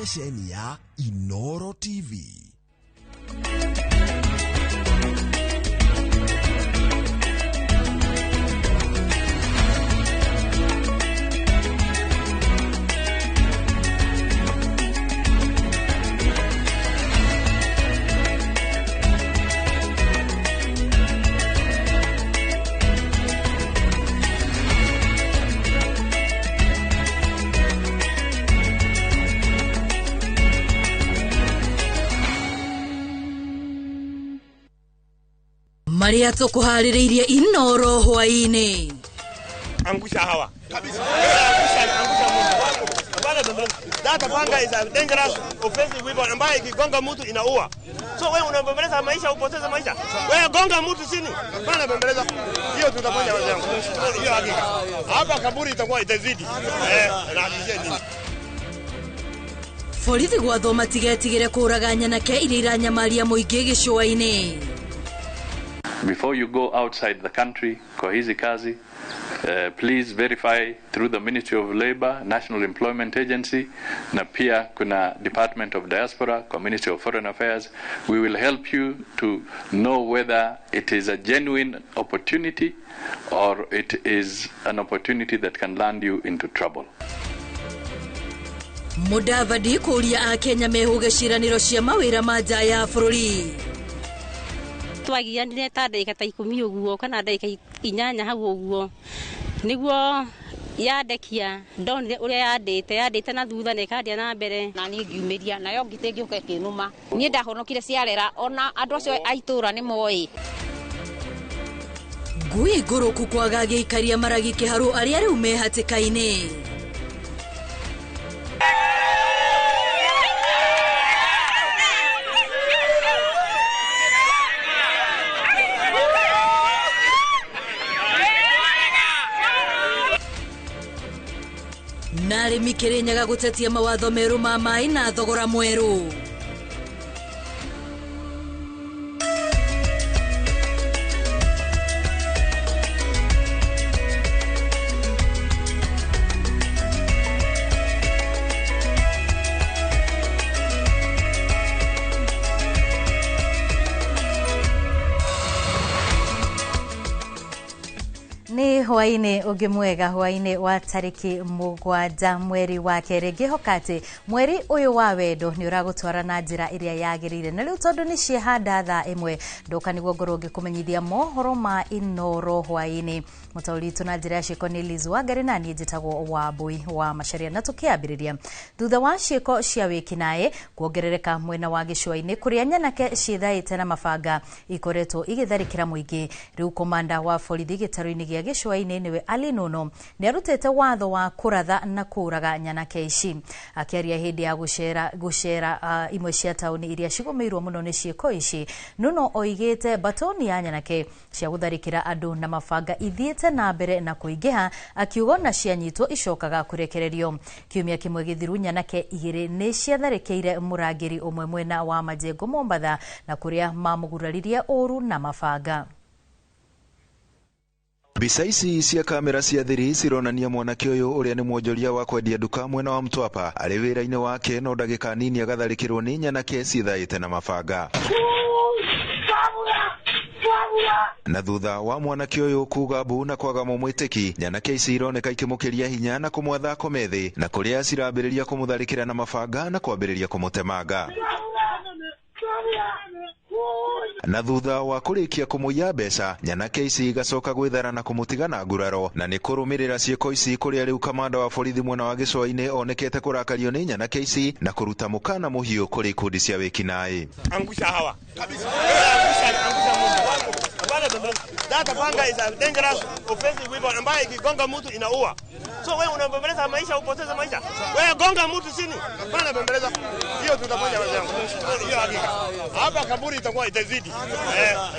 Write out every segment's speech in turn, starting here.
stesheni ya Inoro TV. Maria tukuhaririirie Inoro hwaini. Angusha hawa. Kabisa. Angusha mtu. Bana data panga is a dangerous offensive weapon ambayo ikigonga mtu inaua. So wewe unabembeleza maisha upoteze maisha. Wewe gonga mtu chini. Bana bembeleza. Hiyo tutafanya wazangu. Hiyo hakika. Hapa kaburi itakuwa itazidi. Na hakikisha nini? Borithi gwathoma tigetigire kuraga nyanake iria iranyamaria muingi gicua-ini. Before you go outside the country kwa hizi kazi, please verify through the Ministry of Labor, National Employment Agency, na pia kuna Department of Diaspora, kwa Ministry of Foreign Affairs. We will help you to know whether it is a genuine opportunity or it is an opportunity that can land you into trouble. Mudavadi kuria a Kenya mehuge ciraniro cia mawira ma nja ya bururi. Twagianire ta ndagika ta 10 uguo kana ndagika 8 hau uguo niguo yandekia ndonire uria yandite na thutha ne kandia na mbere na ni ngiumiria nayo ngite ngiuka kinuma nie ndahonokire ciarera ona andu acio aitura ni moi ngui nguruku kwaga giikaria maragi kiharu aria riu mehatikaini. Nari Mikirinyaga gutetia mawatho meru ma mai na thogora mweru. Ni hwaini ugimwega hwaini wa tariki 7 mweri wa keri gihokati mweri uyu wa wendo ni uragutwara na njira iria yagirire na riu tondu ni ciehanda thaa 1 ndoka niguo ngoro ngikumenyithia mohoro ma Inoro hwaini mutauri tuna njira ciiko ni Liz Wangari na nie njitagwo Wambui wa Macharia na tukiambiriria thutha wa ciiko cia wiki nae kuongerereka mwena wa gicua-ini kuria nyanake ciithaite na mabanga ikoretwo igitharikira muingi riu komanda wa borithi gitaru-ini gia gicua-ini niwe Ali Nuno ni arutete watho wa kuratha na kuraga nyanake ici akiaria hindi ya gucera imwe cia tauni iria cigomeirwo muno ni ciiko ici. Nuno oigite batoni ya nyanake cia gutharikira andu na mabanga ithiete na mbere na kuingiha akiuga na cianyitwo icokaga kurekererio. Kiumia kimwe githiru nyanake igiri ni ciatharikire murangiri umwe mwena wa Majengo Mombatha na kuria mamuguraririe uru na mabanga. Mbica ici cia kamera cia thiri cironania mwanake uyu uria ni mwonjoria wa kwendia duka mwena wa Mtwapa ari wira-ini wake no ndagika nini agatharikirwo ni nyanake cithaite na mabanga. Na thutha wa mwanake uyu kuga mbu na kwaga mumwitiki nyanake ici ironeka ikimukiria hinya na kumwatha komethi na kuria cirambiriria kumutharikira na mabanga na kwambiriria kumutemanga. Na thutha wa kurikia kumuiya mbeca nyanake ici igacoka gwithara na kumutiga na nguraro na ni kurumirira ciiko ici kuria riu kamanda wa borithi mwena wa gicua-ini onekete kurakario ni nyanake ici na kuruta mukana muhiu kuri ikundi cia wikinae. Angusha hawa. Kabisa. Angusha mtu. Bana data panga is a dangerous offensive weapon ambayo ikigonga mtu inaua. So wewe unabembeleza maisha upoteze maisha. Wewe gonga mtu chini. Bana bembeleza. Hiyo tutafanya wazangu. Hiyo hakika. Hapa kaburi itakuwa itazidi.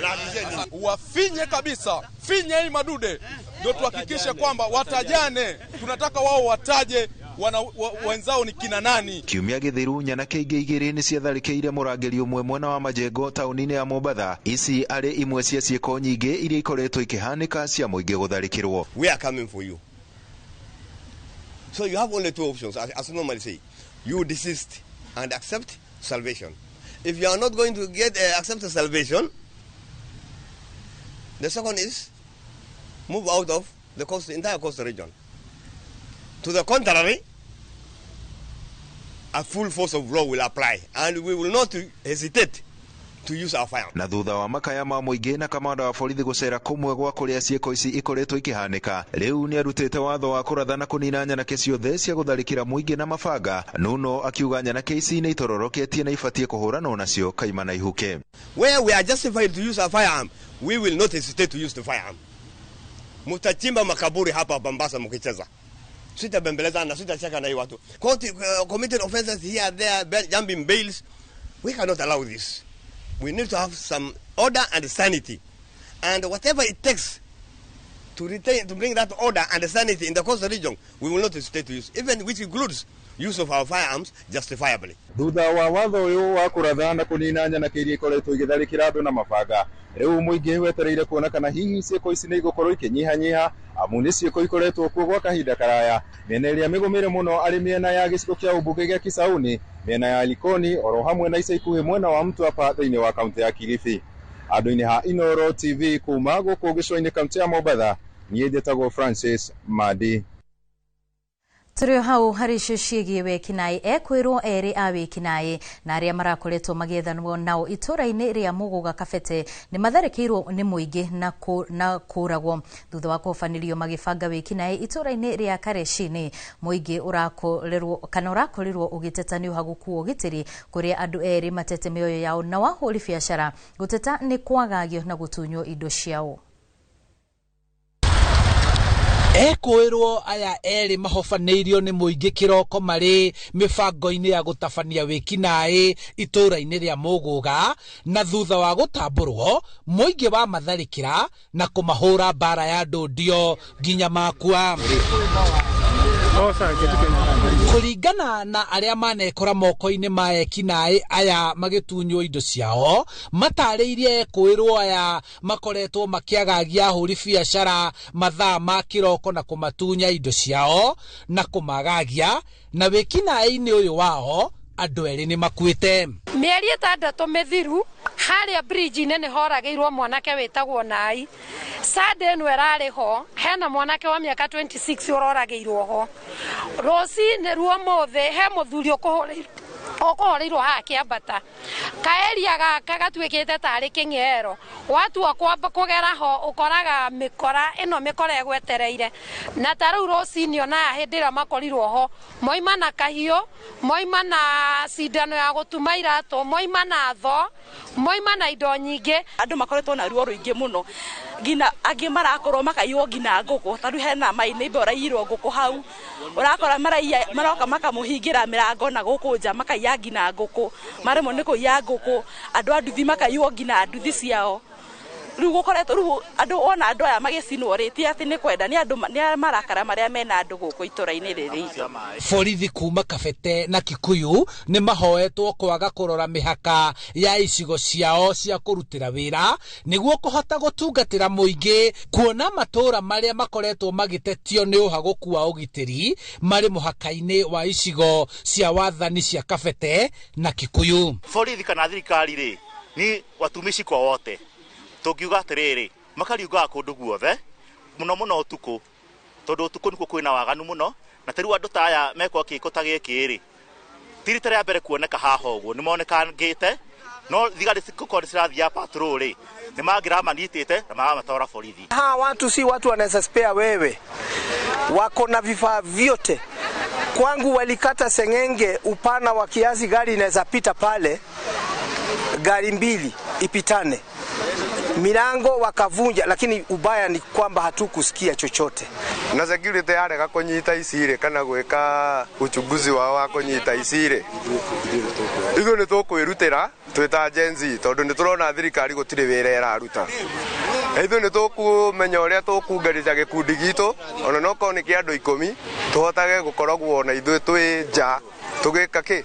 Na hakikisha nini? Wafinye kabisa. Finye hii madude. Ndio tuhakikishe kwamba watajane. Tunataka wao wataje wenzao ni kina nani. Kiumia githiru nyanake ingi igiri ni ciatharikire murangiri umwe mwena wa Majengo tauni-ini ya Mombatha. Ici ari imwe cia ciiko nyingi iria ikoretwo ikihanika cia muingi gutharikirwo. We are coming for you. So you have only two options, as normally say. You desist and accept salvation. If you are not going to accept salvation, the second is move out of the entire coastal region. To the contrary, a full force of law will apply, and we will not hesitate to use our fire. Na thutha wa makaya ma muingi na kamanda wa borithi gucera kumwe gwa kuria cieko ici ikoretwo ikihanika, riu ni arutite watho wa kurathana kunina nyanake ciothe cia gutharikira muingi na mabanga. Nuno akiuga nyanake ici ni itororoketie na ifatie kuhurana nacio kaima na ihuke. Where we are justified to use our firearm, we will not hesitate to use the firearm. Mutachimba makaburi hapa Mombasa mkicheza. Sitabembeleza na sitacheka na watu. Committed offenses here there, jumping bails. We cannot allow this. We need to have some order and sanity, and whatever it takes to bring that order and sanity in the coastal region, we will not hesitate to use, even which includes use of our firearms justifiably. Thutha wa watho uyu wa kurathana kunina nyanake iria ikoretwo igitharikira andu na mabanga, riu muingi wetereire kuona kana hihi cieko ici ni igukorwo ikinyihanyiha amu ni cieko ikoretwo kuo gwa kahinda karaya miena iria migumire muno ari miena ya gicigo kia ubunge gia Kisauni, miena ya Likoni, oro hamwe na ica ikuhi mwena wa Mtwapa thiini wa kaunti ya Kilifi. Andu-ini ha Inoro TV kuma guku gicua-ini kaunti ya Mombatha, nie njĩtagwo Francis Madi. Tũrĩ hau harĩ icio ciĩgiĩ wĩkinaĩ, ekwĩrwo erĩ a wĩkinaĩ na arĩa marakoretwo magĩethanwo nao itũũra-inĩ rĩa Mũgũga Kabete nĩ matharĩkĩirwo nĩ mũingĩ na kũragwo thutha wa kũhobanĩrio magĩbanga wĩkinaĩ itũũra-inĩ rĩa Kareci-inĩ. Mũingĩ ũrakorirwo ũgĩteta nĩ ũhagũku wa ũgitĩri kũrĩa andũ erĩ matete mĩoyo yao na wahũri biacara gũteta nĩ kwagagio na gũtunywo indo ciao. Ekwĩrwo aya erĩ mahobanĩirio nĩ mũingĩ kĩroko marĩ mĩbango-inĩ ya gũtabania wĩkinaĩ itũũra-inĩ rĩa Mũgũga, na thutha wa gũtambũrwo mũingĩ wa matharĩkĩra na kũmahũra mbara ya ndũndio nginya makua. Kũringana na arĩa manekora moko-inĩ ma ekinaĩ aya magĩtunywo indo ciao, matarĩirie ekwĩrwo aya makoretwo makĩagagia ahũri biacara mathaa ma kĩroko na kũmatunya indo ciao na kũmagagia, na wĩkinaĩ-inĩ ũyũ wao andũ erĩ nĩ makuĩte. Mĩeri 6 mĩthiru harĩa bridge-inĩ nĩ horagĩirwo mwanake wĩtagwo Nai. Sunday ĩno ĩrarĩ ho, hena mwanake wa mĩaka 26 ũroragĩirwo ho. Rũcinĩ ruo mũthĩ he mũthuri ũkũhũrĩirwo haha Kĩambata. Kaeria gaka gatuĩkĩte tarĩ kĩng'ero. Watua kwamba kũgera ho ũkoraga mĩkora ĩno mĩkora ĩgwetereire. Na ta rĩu rũcinĩ onaya hĩndĩ ĩrĩa makorirwo ho, moima na kahiũ, moima na cindano ya gũtuma iratũ, moima na tho, moima na indo nyingĩ. Andũ makoretwo na ruo rũingĩ mũno, ngina angĩ marakorwo makaiywo ngina ngũkũ. Ta rĩu hena mainĩmbe ũraiyirwo ngũkũ hau, ũrakora maroka makamũhingĩra mĩrango na gũkũ nja makaiya ngina ngũkũ, maremwo nĩ kũiya ngũkũ, andũ a nduthi makaiywo ngina nduthi ciao. Rĩu gũkoretwo rĩu andũ ona andũ aya magĩcinwo rĩ ti atĩ nĩ kwenda, nĩ andũ nĩ marakara marĩa mena andũ gũkũ itũũra-inĩ rĩrĩ. Borithi kuma Kabete na Kikuyu nĩ mahoetwo kwaga kũrora mĩhaka ya icigo ciao cia kũrutĩra wĩra nĩguo kũhota gũtungatĩra mũingĩ, kuona matũũra marĩa makoretwo magĩtetio nĩ ũhagũku wa ũgitĩri marĩ mũhaka-inĩ wa icigo cia wathani cia Kabete na Kikuyu. Borithi kana thirikari rĩ ni watumishi kwa wote. Tũngiuga atĩrĩrĩ makariugaga kũndũ guothe mũno mũno ũtukũ, tondũ ũtukũ nĩkuo kwĩna waganu mũno, na tarĩu andũ ta aya mekwo kĩko ta gĩkĩ rĩ ti rita rĩa mbere kuoneka haha ũguo, nĩ monekangĩte no thigari cikukorwo cirathiĩ patrol rĩ nĩ mangĩramanyitĩte na magamatwara borithi. Hawa watu si watu wanaweza spare wewe, wako na vifaa vyote. Kwangu walikata sengenge upana wa kiasi gari inaweza pita pale, gari mbili ipitane, milango wakavunja, lakini ubaya ni kwamba hatukusikia chochote. Na security yarega kunyita icire kana gweka uchunguzi wao wa kunyita icire. Ithu nĩ tũkwĩrutĩra twĩta agency tondũ nĩ tũrona thirikari gũtirĩ wĩra ĩraruta. Ithu nĩ tũkũmenya ũrĩa tũkungĩrĩria gĩkundi gitũ ona no korwo nĩ kĩa andũ 10 tũhotage gũkoragwo na ithuĩ twĩ nja tũgĩka kĩ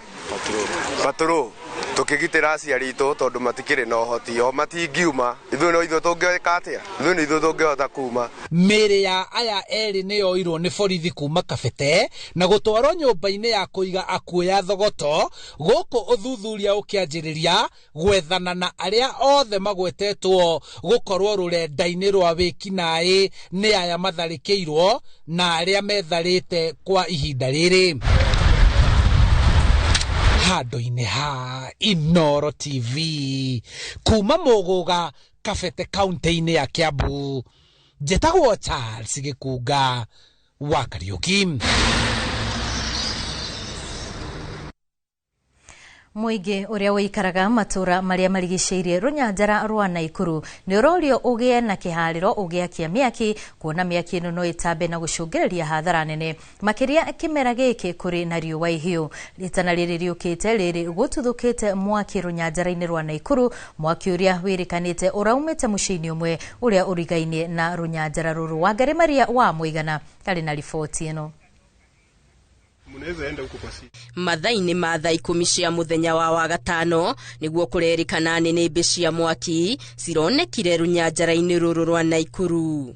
patrol tukigitira aciari itu tondu matikire na uhoti o matingiuma ithu no ithu tungeka atia ithu ni ithu tungehota kuma. Mĩĩrĩ ya aya erĩ nĩ yoirwo nĩ borithi kuma Kabete na gũtwarwo nyũmba-inĩ ya kũiga akuũ ya Thogoto, gũkũ ũthuthuria ũkĩanjĩrĩria gwethana na arĩa othe magwetetwo gũkorwo rũrenda-inĩ rwa wĩkinaĩ nĩ aya matharĩkĩirwo na arĩa metharĩte kwa ihinda rĩrĩ. Handũ-inĩ ha Inoro TV kuma Mũgũga, Kabete, kaunti-inĩ ya Kiambu, njĩtagwo Charles Gĩkunga wa Kariũki. Mũingĩ ũrĩa wĩikaraga matũra marĩa marigicĩirie rũnyanjara rwa Naikuru nĩ ũrorio ũgĩe na kĩharĩro ũgĩakia mĩaki, kuona mĩaki ĩno no ĩtambe na gũcũngĩrĩria hathara nene makĩria kĩmera gĩkĩ kũrĩ na riũa ihiũ. Rĩtana rĩrĩ rĩũkĩte rĩrĩ gũtuthũkĩte mwaki rũnyanjara-inĩ rwa Naikuru, mwaki ũrĩa wĩrĩkanĩte ũraumĩte mũciĩ-inĩ ũmwe ũrĩa ũrigainie na rũnyanjara rũrũ. Wangari Maria wa Mũigana arĩ na riboti ĩno. Mathainĩ ma thaa 10 cia mũthenya wa wagatano nĩguo kũrerĩkana nĩnĩmbĩ cia mwaki cironekire rũnyanjara-inĩ rũrũ rwa Naikuru.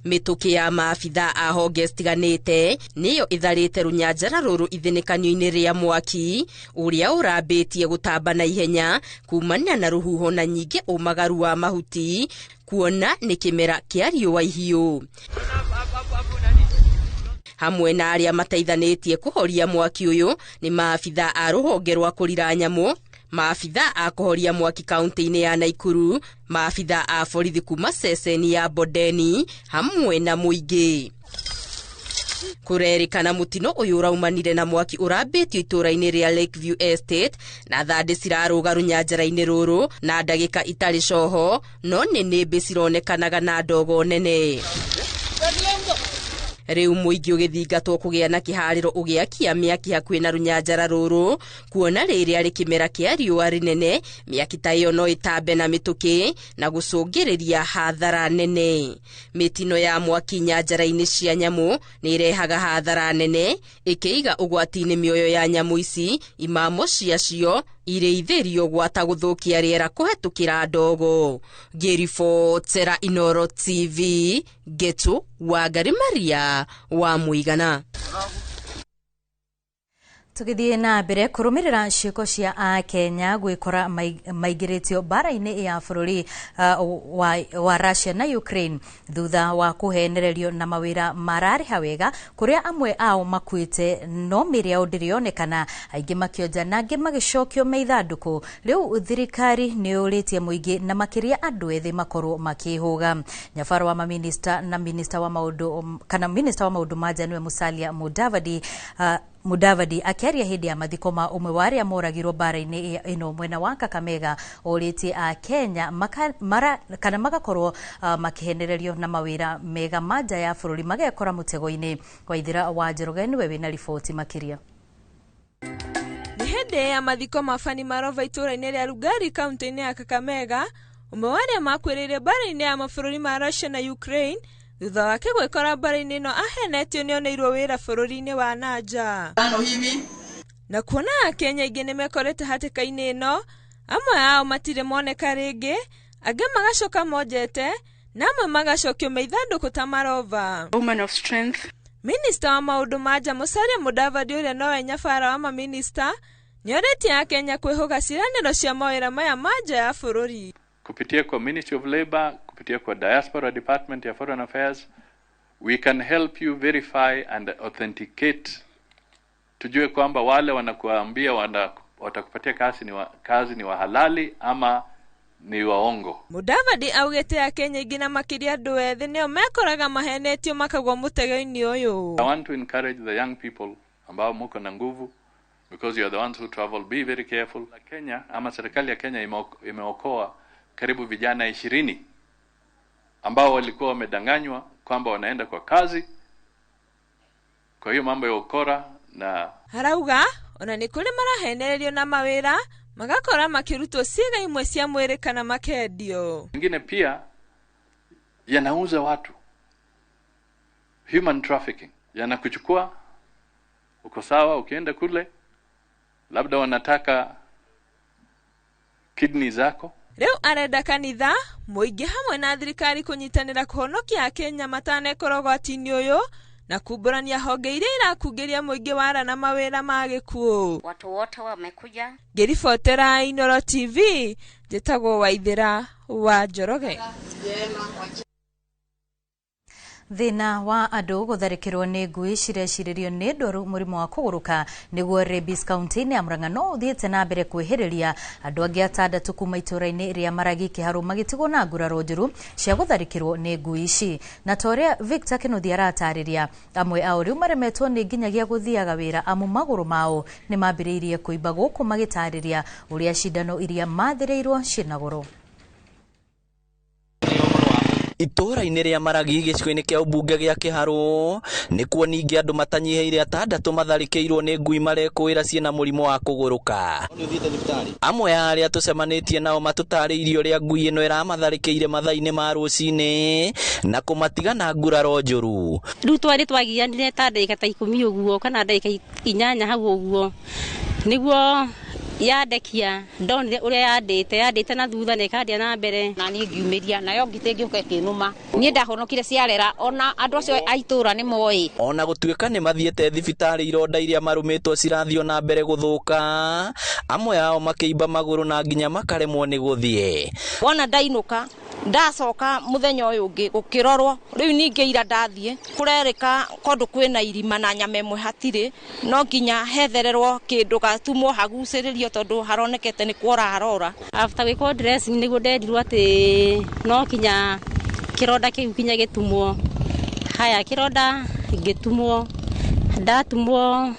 Mĩtũkĩ ya maabitha a honge citiganĩte nĩyo itharĩte rũnyanjara rũrũ ithinĩkanio-inĩ rĩa mwaki ũrĩa ũrambĩtie gũtamba na ihenya kumania na rũhuho na nyingĩ ũmagaru wa mahuti, kuona nĩ kĩmera kĩa riũa ihiũ. Hamwe na arĩa mateithanĩtie kũhoria mwaki ũyũ nĩ maabitha a rũhonge rwa kũrira nyamũ, maabitha a kũhoria mwaki kaunti-inĩ ya Naikuru, maabitha a borithi kuma ceceni ya Bondeni hamwe na mũingĩ. Kũrerĩkana mũtino ũyũ ũraumanire na mwaki ũrambĩtio itũra-inĩ rĩa Lakeview Estate na thandĩ cirarũga rũnyanjara-inĩ rũrũ na ndagĩka itarĩ coho, no nĩnĩmbĩ cironekanaga na ndogo nene. Rĩu mũingĩ ũgĩthingatwo kũgĩa na kĩharĩro ũgĩakia mĩaki hakuhĩ na rũnyanjara rũrũ, kuona rĩrĩ arĩ kĩmera kĩa riũa rĩnene, mĩaki ta ĩyo no ĩtambe na mĩtũkĩ na gũcũngĩrĩria hathara nene. Mĩtino ya mwaki nyanjara-inĩ cia nyamũ nĩ irehaga hathara nene, ĩkĩiga ũgwati-inĩ mĩoyo ya nyamũ ici, imamo ciacio irĩithĩrio gwata gũthũkia rĩera kũhetũkĩra ndogo. Ngĩribotera Inoro TV, Getu Wangari Maria wa Mũigana. Tugithie na mbere kũrũmĩrĩra ciĩko cia Akenya gwĩkora maingĩrĩtio mbara-inĩ ya bũrũri wa Russia na Ukraine thutha wa kũhenererio na mawĩra mararĩha wega, kũrĩa amwe ao makuĩte no mĩĩrĩ yao ndĩrĩ yonekana, aingĩ makĩonja na angĩ magĩcokio me ithandũkũ. Rĩu thirikari nĩ yũrĩtie mũingĩ na makĩria andũ ethĩ makorwo makĩhũga. Nyabaro wa maminista na minista wa maũndũ ma nja nĩwe Musalia Mudavadi akĩaria hĩndĩ ya mathiko ma ũmwe wa arĩa moragirwo mbara-inĩ ĩno mwena wa Kakamega, ũrĩtie a Kenya magakorwo makĩhenererio na mawĩra mega ma nja ya bũrũri magekora mũtego-inĩ. Waithĩra wa Njoroge nĩwe wĩna riboti makĩria. Nĩ hĩndĩ ya mathiko ma Fanny Marova itũra-inĩ rĩa Lugari kaunti-inĩ ya Kakamega, ũmwe wa arĩa makwĩrĩire mbara-inĩ ya mabũrũri ma Russia na Ukraine thutha wake gwĩkora mbara-inĩ ĩno ahenetio nĩ oneirwo wĩra bũrũri-inĩ wa nanja. Na kuona Akenya aingĩ nĩ mekorete hatĩka-inĩ ĩno, amwe ao matirĩ moneka rĩngĩ, angĩ magacoka monjete na amwe magacokio me ithandũkũ ta Marova. Woman of strength. Minista wa maũndũ ma nja Musalia Mudavadi ũrĩa nowe nyabara wa maminista nĩ orĩtie Akenya kwĩhũga ciĩranĩro cia mawĩra maya ma nja ya bũrũri. Kupitia kwa Ministry of Labor, kupitia kwa Diaspora Department ya Foreign Affairs, we can help you verify and authenticate. Tujue kwamba wale wanakuambia watakupatia kazi ni wahalali ama ni waongo. Mudavadi augĩte Akenya aingĩ na makĩria andũ ethĩ nĩo mekoraga mahenetio makagwa mũtego-inĩ ũyũ. I want to encourage the young people ambao muko na nguvu, because you are the ones who travel, be very careful. Kenya ama serikali ya Kenya imeokoa karibu vijana 20 ambao walikuwa wamedanganywa kwamba wanaenda kwa kazi. Kwa hiyo mambo ya ukora na harauga ona nĩ kũrĩ marahenererio na mawĩra magakora makĩrutwo ciĩga imwe cia mwĩrĩ kana makendio. Wengine pia yanauza watu, human trafficking, yanakuchukua uko sawa, ukienda kule labda wanataka kidney zako. Riu arenda kanitha muingi hamwe na thirikari kunyitanira kuhonokia Kenya matanekoro gwatini uyu na kuburania honge iria irakungiria muingi wara na mawira ma gikuo. Watu wote wamekuja. Ngiribotera Inoro TV, njitagwo Waithira wa Njoroge. Thina wa andu gutharikirwo ni ngui cireciririo ni ndoru murimo wa kuguruka niguo Rebis County-ini ya Murang'a no uthiite na mbere kwihiriria andu angi 6 kuma itura-ini ria Maragi Kiharu magitigwo na nguraro njuru cia gutharikirwo ni ngui ici na toria Victor Kinuthia aratariria amwe ao riu maremetwo ni nginyagia guthiaga wira amu maguru mao ni mambiriirie kuimba guku magitariria uria cindano iria mathireirwo cinagoro. Itura-ini ria Maragi gicigo-ini kia ubunge gia Kiharu nikuo ningi andu matanyiheire 6 matharikiirwo ni ngui marekwira ciena murimo wa kuguruka. Amwe aria tucemanitie nao matutariirie uria ngui ino iramatharikire mathaa-ini ma rucini na kumatiga na nguraro njuru. Riu twari twagianire ta ndagika ta 10 uguo kana ndagika 8 hau uguo niguo yadekia ndonire uria yandite na thutha ne kandia na mbere na ni ngiumiria nayo ngite ngiuka kinuma ni ndahonokire ciarera ona andu acio aitura ni moi ona gutuika ni mathiete thibitari ironda iria marumitwo cirathio na mbere guthuka amwe ao makiimba maguru na nginya makaremwo ni guthie wona ndainuka ndacoka muthenya uyu ungi gukirorwo riu ningi ira ndathie kurereka kondu kwina irima na nyamemwe hatire no nginya hethererwo kindu gatumwo haguciririo tondu haronekete ni kuora harora after we dressing niguo ndendirwo ati no kinya kironda kiu kinya gitumwo haya kironda gitumwo ndatumwo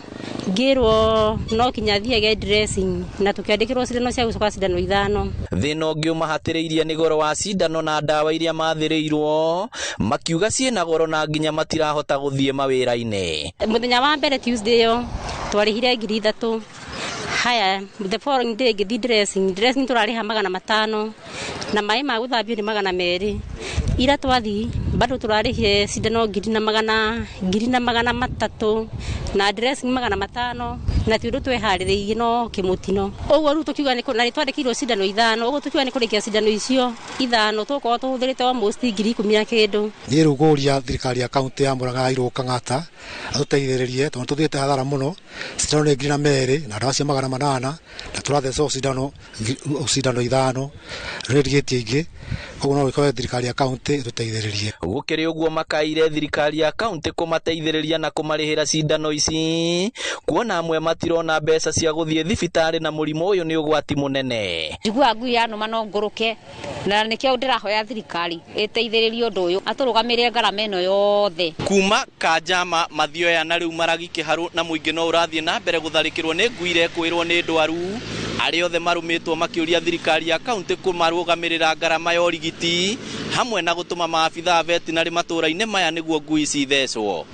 ngirwo no kinya thiege dressing na tukiandikirwo cindano cia gucoka cindano 5 thina ungi umahatiriirie ni goro wa cindano na ndawa iria mathiriirwo makiuga ciena goro na nginya matirahota guthie mawira-ini. Muthenya wa mbere Tuesday yo twarihire 3,000 haya the following day githi dressing turariha 500 na mai ma guthambio ni 200 ira twathi bado turarihie cindano 300 na dressing 500 na tiundu twehaririirie no kimutino uguo ru tukiuga ni na twandikirwo cindano 5 uguo tukiuga ni kurikia cindano icio 5 tukorwo tuhuthirite almost 10,000 kindu ni ruguria thirikari ya kaunti ya Murang'a iro kang'ata atuteithiririe tondu tuthiete hathara muno cindano ni 200 na ndawa cia 800 na turathecwo cindano 5 rediate ingi uguo no wikoe thirikari ya kaunti tuteithiririe gukiri uguo makaire thirikari ya kaunti kumateithiriria na kumarihira cindano ici kuona amwe matirona mbeca cia guthie thibitari na murimo uyu ni ugwati munene njigua ngui ya numa no nguruke na nikio ndirahoya thirikari iteithiririe undu uyu aturugamire ngarama ino yothe kuma Kanjama mathioya na riu Maragi Kiharu na muingi no urathie na mbere gutharikirwo ni ngui irekwirwo ni ndwaru ari othe marumitwo makiuria thirikari ya kaunti kumarugamirira ngarama ya urigiti hamwe na gutuma maabitha vetinari matura-ini maya niguo ngui cithecwo.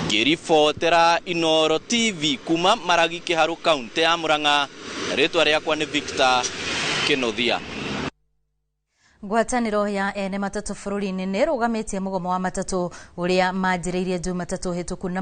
Ngiribotera Inoro TV kuma Maragi Kiharu kaunti ya Murang'a, ritwa riakwa ni Victor Kinuthia. Ngwataniro ya ene matatu bururi-ini ni rugamitie mugomo wa matatu uria manjiriirie Jumatatu hituku na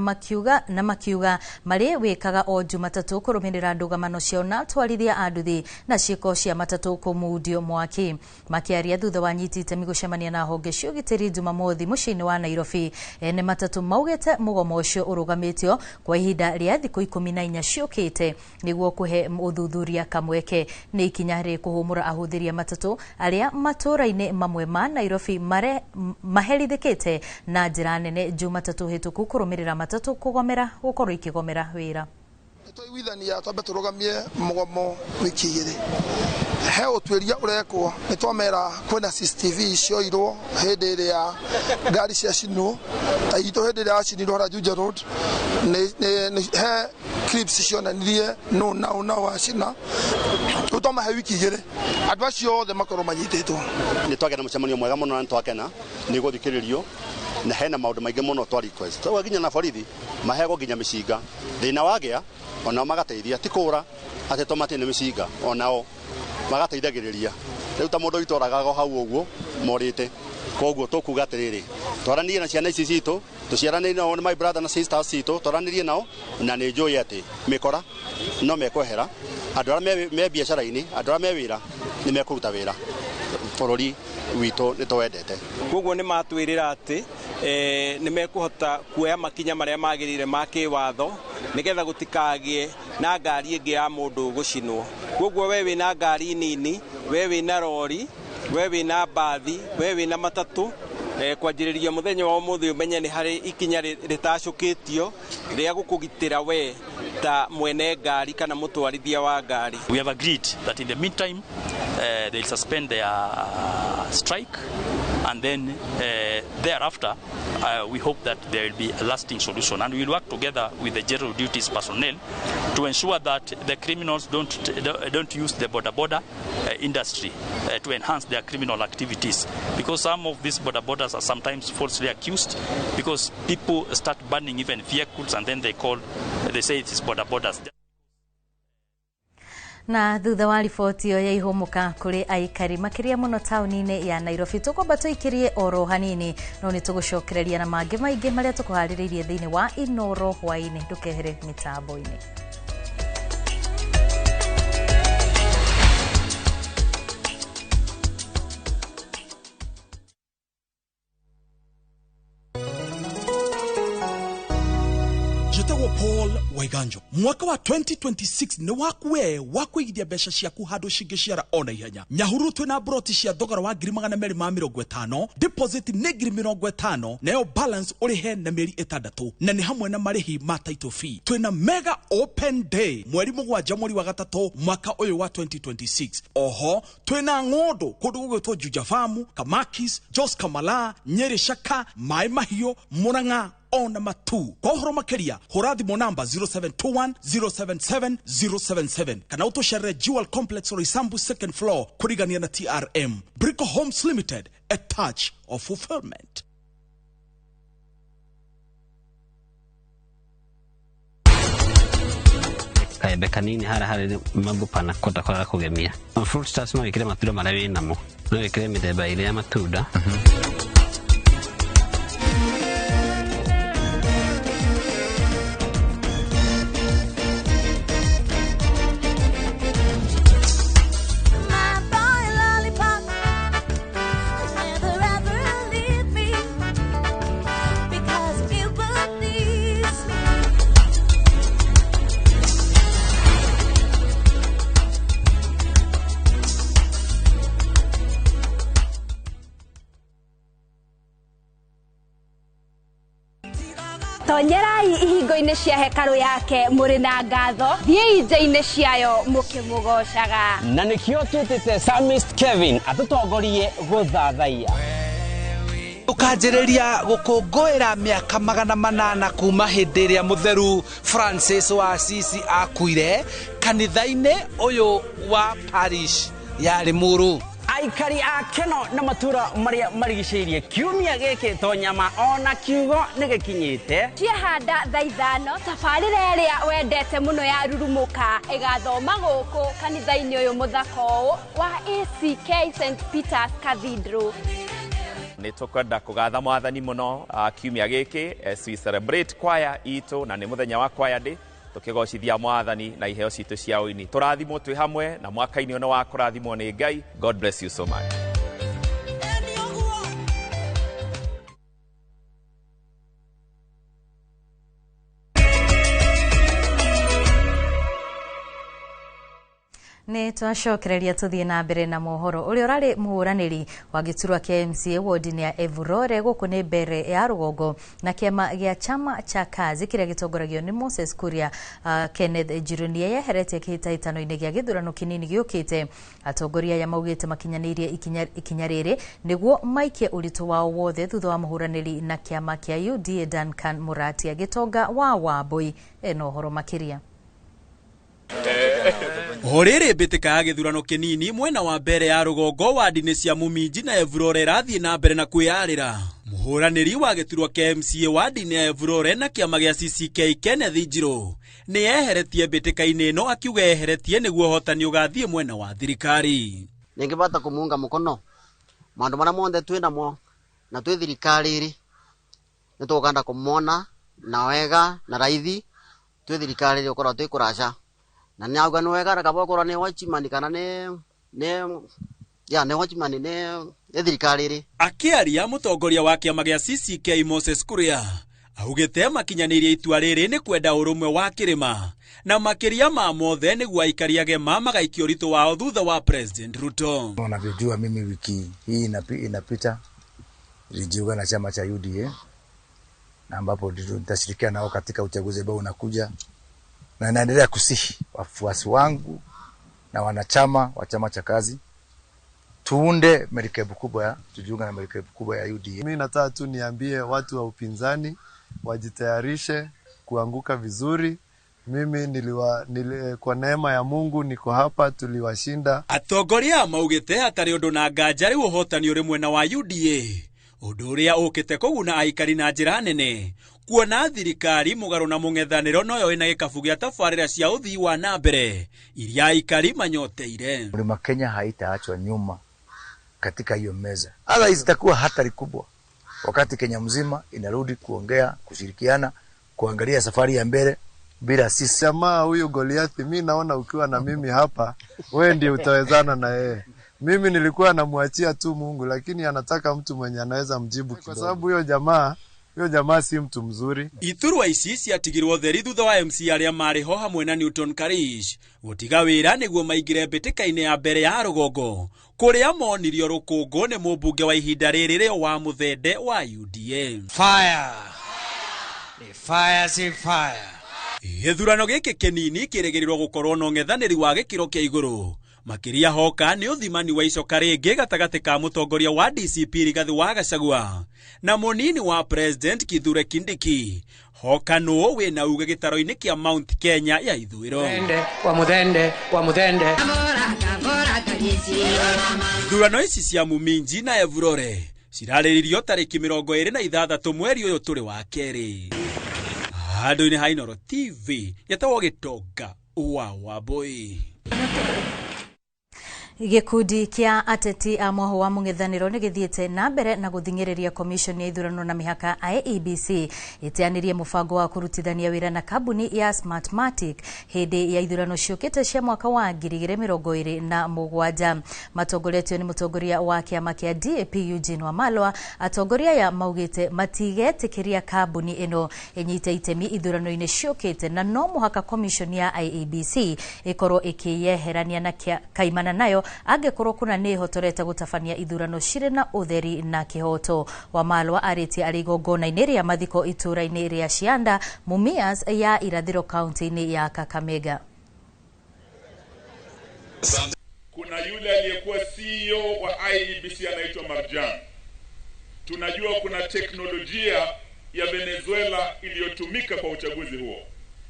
makiuga mari wikaga o Jumatatu kurumirira ndugamano ciao na twarithia anduthi na ciiko cia matatu kumudio mwaki makiaria thutha wa nyitite migucemania na honge cio gitiri Jumamothi muciini wa Nairobi. Ene matatu maugite mugomo ucio urugamitio kwa ihinda ria thiku 14 ciukite niguo kuhe uthuthuria kamweke ni ikinya ri kuhumura ahuthiria matatu aria matũra-inĩ mamwe ma Nairobi maherithĩkĩte na njĩra nene Jumatatu hĩtũku kũrũmĩrĩra matatu kũgomera gũkorwo ikĩgomera wĩra. Nĩtwaiguithania twambe tũrũgamie mũgomo wiki igĩrĩ. He ũtuĩria ũrekwo nĩtwamera kwĩna CCTV cioirwo hĩndĩ ĩrĩa ngari ciacinwo ta itũ hĩndĩ ĩrĩa yacinirwo harĩa Juja Road he clips cionanirie nũ wacina tũtamahe wiki igĩrĩ andũ acio othe makorwo manyitĩtwo. Nĩtwagĩa na mũcemanio mwega mũno na nĩtwakena nĩ gũthikĩrĩrio na hena maũndũ maingĩ mũno twa request twa nginya na borithi mahego nginya mĩcinga thĩna wagĩa onao magateithia ti kũra atĩ tomatine mĩcinga onao magateithagĩrĩria rĩu ta mũndũ itoragago hau ũguo morĩte koguo tũkuga atĩrĩrĩ twaranĩrie na ciana ici citũ tũciaranĩrie nao my brother na sisters citũ twaranĩrie nao na nĩ njũĩ atĩ mĩkora no mekwehera andå arä me biacara-inä andå arä me wä ra nä mekå ruta wä ra bå rå ri witå nä tåwendete. Koguo nä matwä rä ra atä nä mekå hota kuoya makinya marä a magä rä ire ma kä watho nä getha gå tikagä na ngari ä ngä ya må ndå gå cinwo. Koguo we wä na ngari nini, we wä na rori, we wä na mbathi, we wä na matatå, kwanjĩrĩria mũthenya wa ũmũthĩ ũmenye nĩ harĩ ikinya rĩtacũkĩtio rĩa gũkũgitĩra we ta mwene ngari kana mũtwarithia wa ngari. We have agreed that in the meantime they'll suspend their strike, and then thereafter we hope that there will be a lasting solution, and we will work together with the general duties personnel to ensure that the criminals don't use the border industry to enhance their criminal activities, because some of these borders are sometimes falsely accused because people start burning even vehicles and then they say it is borders. Na thutha wa riboti ĩyo ya ihũmũka kũrĩ aikari makĩria mũno taũni-inĩ ya Nairobi, tũkwamba tũikĩrie oro hanini no nĩ tũgũcokereria na mangĩ maingĩ marĩa tũkũharĩrĩirie thĩinĩ wa Inoro hwaĩ-inĩ. Ndũkehere mĩtambo-inĩ. Paul Waiganjo, mwaka wa 2026 ni waku we wakuigithia mbeca ciaku handu cingĩciara ona ihenya. Nyahuru twina broti cia thogora wa 250,000, deposit ni 50,000, nayo balance urihe na mĩeri 6, na ni hamwe na marĩhi ma title fee. Twina mega open day mweri 7 mweri wa 3 mwaka uyu wa 2026. Oho twina ng'ondo kundu gũgwĩtwo Juja Farm, Kamakis, Jos Kamala, Nyeri Shaka, Mai Mahiũ, Murang'a ona matu. Kwa uhoro makeria hura thimo namba 0721 077 077 kana utoshere Jewel Complex or Isambu 2nd floor kurigania na TRM. Brico Homes Limited, a touch of fulfillment. Kaembe kanini hara magupa na kota kugemia. Fruit stars no ikire matunda marĩa wĩnamo, no ikire mĩthemba ĩrĩ ya matunda. Tonyerai ihingo-inĩ cia hekalu yake mũrĩ na ngatho, thiĩ nja-inĩ ciayo mũkĩmũgocaga. Na nĩkĩo twĩtĩte Psalmist Kevin atũtongorie gũthathaiya. Tukanjĩrĩria gũkũngũĩra mĩaka 800 kuma hĩndĩ ĩrĩa mũtheru Francis wa Assisi akuire kanitha-inĩ ũyũ wa Parish ya Limuru. Aikari a Keno na matura maria marigicĩirie kiumia gĩkĩ tonyama ona kiugo nĩgĩkinyĩte. Ciahanda thaa 5 tabarĩra ĩrĩa wendete mũno ya rurumuka ĩgathoma gũkũ kanitha-inĩ ũyũ mũthaka ũũ wa ACK St Peter's Cathedral. Nĩ tũkwenda kũgatha mwathani mũno kiumia gĩkĩ as we celebrate choir itũ, na nĩ mũthenya wa choir day, tukigocithia mwathani na iheo citu cia uini. Turathimwo twi hamwe na mwaka-ini ono wa kurathimwo ni Ngai. God bless you so much. Nĩ twacokereria tuthie na mbere na mohoro. Ũrĩa ũrarĩ mũhũranĩri wa gĩturwa kĩa MCA ward-inĩ ya Evurore gũkũ nĩ mbere ya rũgongo na kĩama gĩa chama cha kazi kĩrĩa gĩtongoragio nĩ Moses Kuria, Kenneth Njirunia yeheretie kĩhĩtahĩtano-inĩ gĩa gĩthurano kĩnini gĩũkĩte. Atongoria aya maugĩte makinyanĩirie ikinya rĩrĩ nĩguo maikie ũritũ wao wothe thutha wa mũhũranĩri na kĩama kĩa UDA Duncan Mũratia Gĩtonga wa Wambui ena ũhoro makĩria. Horere mbĩtĩka ya gĩthurano kĩnini mwena wa mbere ya rũgongo wadi-inĩ cia Muminji na Evurore rathiĩ na mbere na kwĩyarĩra. Mũhũranĩri wa gĩturwa kĩa MCA wadi-inĩ ya Evurore na kĩama gĩa CCK Kenneth Njiru nĩ yeheretie mbĩtĩka-inĩ ĩno akiuga yeheretie nĩguo hotani ũgathiĩ mwena wa thirikari. Ningĩbata kũmuunga mũkono maũndũ marĩa mothe twĩnamo na twĩ thirikari ĩrĩ nĩ tũgũkanda kũmona na wega na raithi twĩ thirikari ĩrĩ ũkorwo twĩ kũraca na nyaga no wega ka bokora ne watchman kana ne watchman ne thirikari ri. Akiaria mutongoria wa kiama gia CCK Moses Kuria augite makinyanirie itua riri ni kwenda urumwe wa kirima na makiria ma mothe niguo aikariage magaikio rito wao thutha wa President Ruto. Unavyojua mimi wiki hii inapita nilijiunga na chama cha UDA na ambapo tutashirikiana nao katika uchaguzi ambao unakuja, na naendelea kusihi wafuasi wangu na wanachama wa chama cha kazi tuunde merikebu kubwa tujiunga na merikebu kubwa ya UDA. Mimi nataka tu niambie watu wa upinzani wajitayarishe kuanguka vizuri. Mimi kwa neema ya Mungu niko hapa, tuliwashinda. Atongoria maugite hatari undu na nganja riu uhotani uri mwena wa UDA, undu uria ukite kuguna aikari na njira nene, kuona thirikari mugaru na mung'ethaniro noyo ina gikabu gia tabarira cia uthii wa nambere iria aikari manyoteire. Mlima Kenya haitaachwa nyuma katika hiyo meza. Ala itakuwa hatari kubwa wakati Kenya mzima inarudi kuongea, kushirikiana, kuangalia safari ya mbele bila sisi. Jamaa huyu Goliathi, mimi naona ukiwa na mimi hapa wewe ndiye utawezana na yeye. Mimi nilikuwa namwachia tu Mungu, lakini anataka mtu mwenye anaweza mjibu kwa sababu huyo jamaa si mtu mzuri. Iturwa ici ciatigirwo theri thutha wa MC aria mari ho hamwe na Newton Karish gutiga wira niguo maigire mbitikaine ya mbere ya rugongo kuria monirio rukungu ni mumbunge wa ihinda riri wa muthende wa UDA. Fire. Githurano giki kinini kiregerirwo gukorwo no ng'ethaniri wa gikiro kia iguru makiria hoka ni uthimani wa icoka ringi gatagati ka mutongoria wa DCP Rigathi wa Gachagua na munini wa President Kithure Kindiki. Hoka no wina uge gitaro-ini kia Mount Kenya ya ithwiro wa muthende. Thurano ici cia Muminji na Evurore cirarĩrĩrio tarĩki 26 mweri ũyũ tũrĩ wa kerĩ. Handũ-inĩ ha Inooro TV yetagwo Gĩtonga wa Wambui. Gikundi kia ateti a mwaho wa mung'ethaniro ni githiete na mbere na guthingiriria commission ya ithurano na mihaka IEBC itianirie mubango wa kurutithania wira na kambuni ya Smartmatic hindi ya ithurano ciukite cia mwaka wa 2027. Matongoretio ni mutongoria wa kiama kia DAP Eugene Wamalwa. Atongoria ya maugite matigetikiria kambuni ino enyite itemi ithurano-ini ciukite na no muhaka commission ya IEBC ikorwo ikiyeherania na kaimana nayo angekorwo kuna ni hotorete gutafania ithurano cire na utheri na kihoto. Wamalwa ariti arigongona-ini ria mathiko itura-ini ria Cianda Mumias ya Irathiro kaunti-ini ya Kakamega. Kuna yule aliyekuwa CEO wa IEBC anaitwa Marjan. Tunajua kuna teknolojia ya Venezuela iliyotumika kwa uchaguzi huo,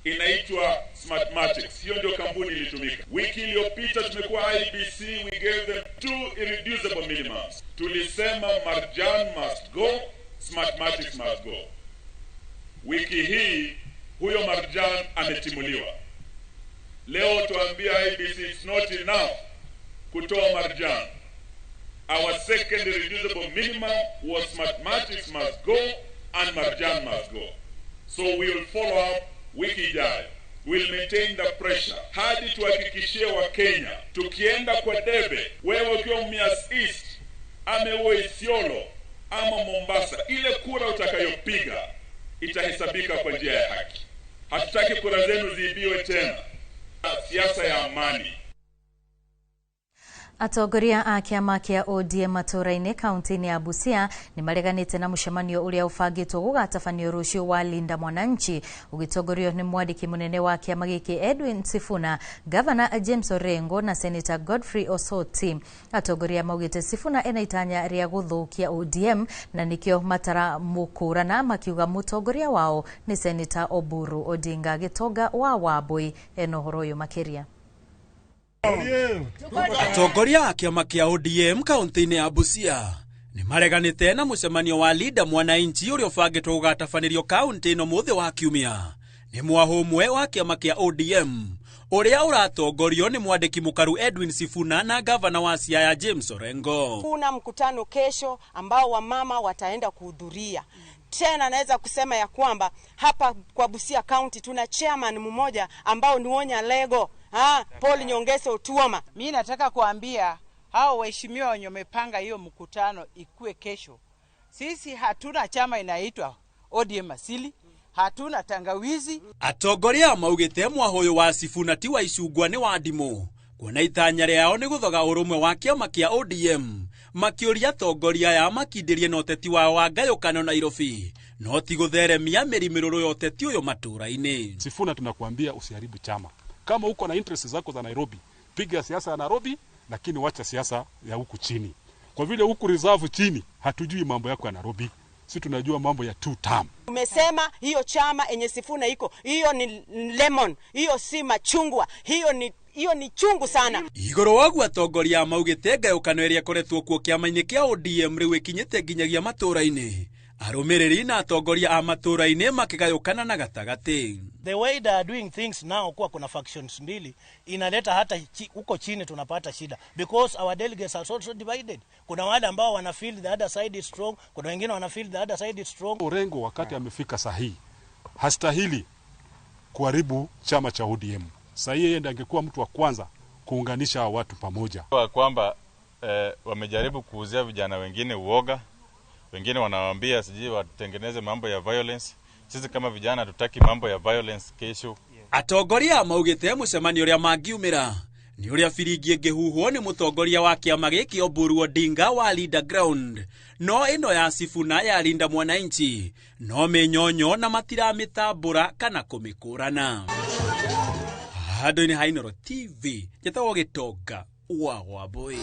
inaitwa Smartmatics. Hiyo ndio kampuni ilitumika. Wiki iliyopita tumekuwa IEBC, we gave them 2 irreducible minimums. Tulisema Marjan must go, Smartmatics must go. Wiki hii huyo Marjan ametimuliwa. Leo tuambia IEBC it's not enough kutoa Marjan. Our second irreducible minimum was Smartmatics must go and Marjan must go. So we will follow up wiki ijayo. We'll maintain the pressure hadi tuhakikishie wa Kenya tukienda kwa debe, wewe ukiwa Mumias East ama uwe Isiolo ama Mombasa, ile kura utakayopiga itahesabika kwa njia ya haki. Hatutaki kura zenu ziibiwe tena. Siasa ya amani. Atongoria a kiama kia ODM matũra-inĩ kaunti-inĩ ya Busia ni mareganĩte na mũcemanio ũrĩa ũbangĩtwo gũgatabanio rũciũ wa Linda Mwananchi ũgĩtongorio nĩ mwandĩki mũnene wa kiama gĩkĩ Edwin Sifuna, Governor James Orengo na Senator Godfrey Osoti. Atongoria maugĩte Sifuna ena itanya rĩa gũthũkia ODM na nĩkĩo mataramũkũrana, makiuga mũtongoria wao nĩ Senator Oburu Odinga. Gĩtonga wa Wambui ena ũhoro ũyũ makĩria. Atongoria a kiama kia ODM kaunti-inĩ ya Busia ni mareganĩte na mũcemanio wa Linda Mwananchi ũrĩa ũbangĩtwo gũgatabanĩrio kaunti ĩno mũthĩ wa Kiumia. Ni mwahũmwe wa kiama kia ODM ũrĩa ũratongorio nĩ mwandĩki mũkaru Edwin Sifuna na gavana wa Siaya James Orengo. Kuna mkutano kesho ambao wamama wataenda kuhudhuria. Tena naweza kusema ya kwamba hapa kwa Busia County tuna chairman mmoja ambao ni Wonya Lego, Paul Nyongesa Otuoma. Mimi nataka kuambia hao waheshimiwa wenye wamepanga hiyo mkutano ikue kesho. Sisi hatuna chama inaitwa ODM Asili, hatuna tangawizi. Atongoria maugite mwahoyo wa Sifuna ti wa icungwa ni wa ndimo. Kuona itanya riao ni guthoga urumwe wa kiama kia ODM. Makiuria atongoria ya makindirie na uteti wao wa ngayukano Nairobi. No ti gutheremia mirimiruru ya uteti uyo matura-ini. Sifuna, tunakuambia usiharibu chama. Kama uko na interest zako za Nairobi, piga siasa ya Nairobi, lakini wacha siasa ya huku chini. Kwa vile huku reserve chini, hatujui mambo yako ya Nairobi. Sisi tunajua mambo ya 2 term. Umesema hiyo chama enye Sifuna iko, hiyo ni lemon, hiyo si machungwa, hiyo ni chungu sana. Igoro wagu atongoria maugite ngayukano iria koretwo kuo kiama-ini kia ODM riu ikinyite nginyagia matura-ini. Arumiriri na atongoria a matura-ini makigayukana na gatagati. The way they are doing things now, kuwa kuna factions mbili, inaleta hata huko chini tunapata shida, because our delegates are also divided. Kuna wale ambao wana feel the other side is strong, kuna wengine wana feel the other side is strong. Orengo wakati amefika sahihi, hastahili kuharibu chama cha ODM. Sahihi yeye ndiye angekuwa mtu wa kwanza kuunganisha watu pamoja. Kwamba wamejaribu kuuzia vijana wengine uoga, wengine wanawaambia sijui watengeneze mambo ya violence. Sisi kama vijana tutaki mambo ya violence kesho. Atongoria maugite mucemanio ria mangiumira ni uria firingi ngihuhwo ni mutongoria wa kiama giki Oburu Odinga wa Leader Ground. No ino ya Sifuna ya Linda Mwananchi no menyonyo na matiramitambura kana kumikurana. Hado-ini ha Inooro TV njetago Gitonga wa Wambui.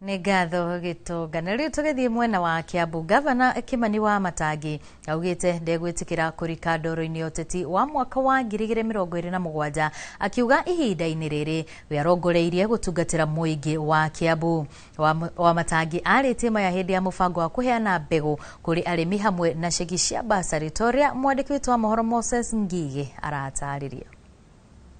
Nĩ ngatho Gitonga. Na rĩu tũgĩthiĩ mwena wa Kiambu, gavana Kimani Wamatangi augĩte ndegwĩtĩkĩra kũrika ndoro-inĩ ũteti wa mwaka wa 2027, akiuga ihinda-inĩ rĩrĩ we arongoreirie gũtungatĩra mũingĩ wa Kiambu. Wamatangi arĩtie maya hĩndĩ ya mũbango wa kũheana mbegũ kũrĩ arĩmi hamwe na ceki cia basarĩ toria mwandĩki witũ wa mohoro Moses Ngige aratarĩria.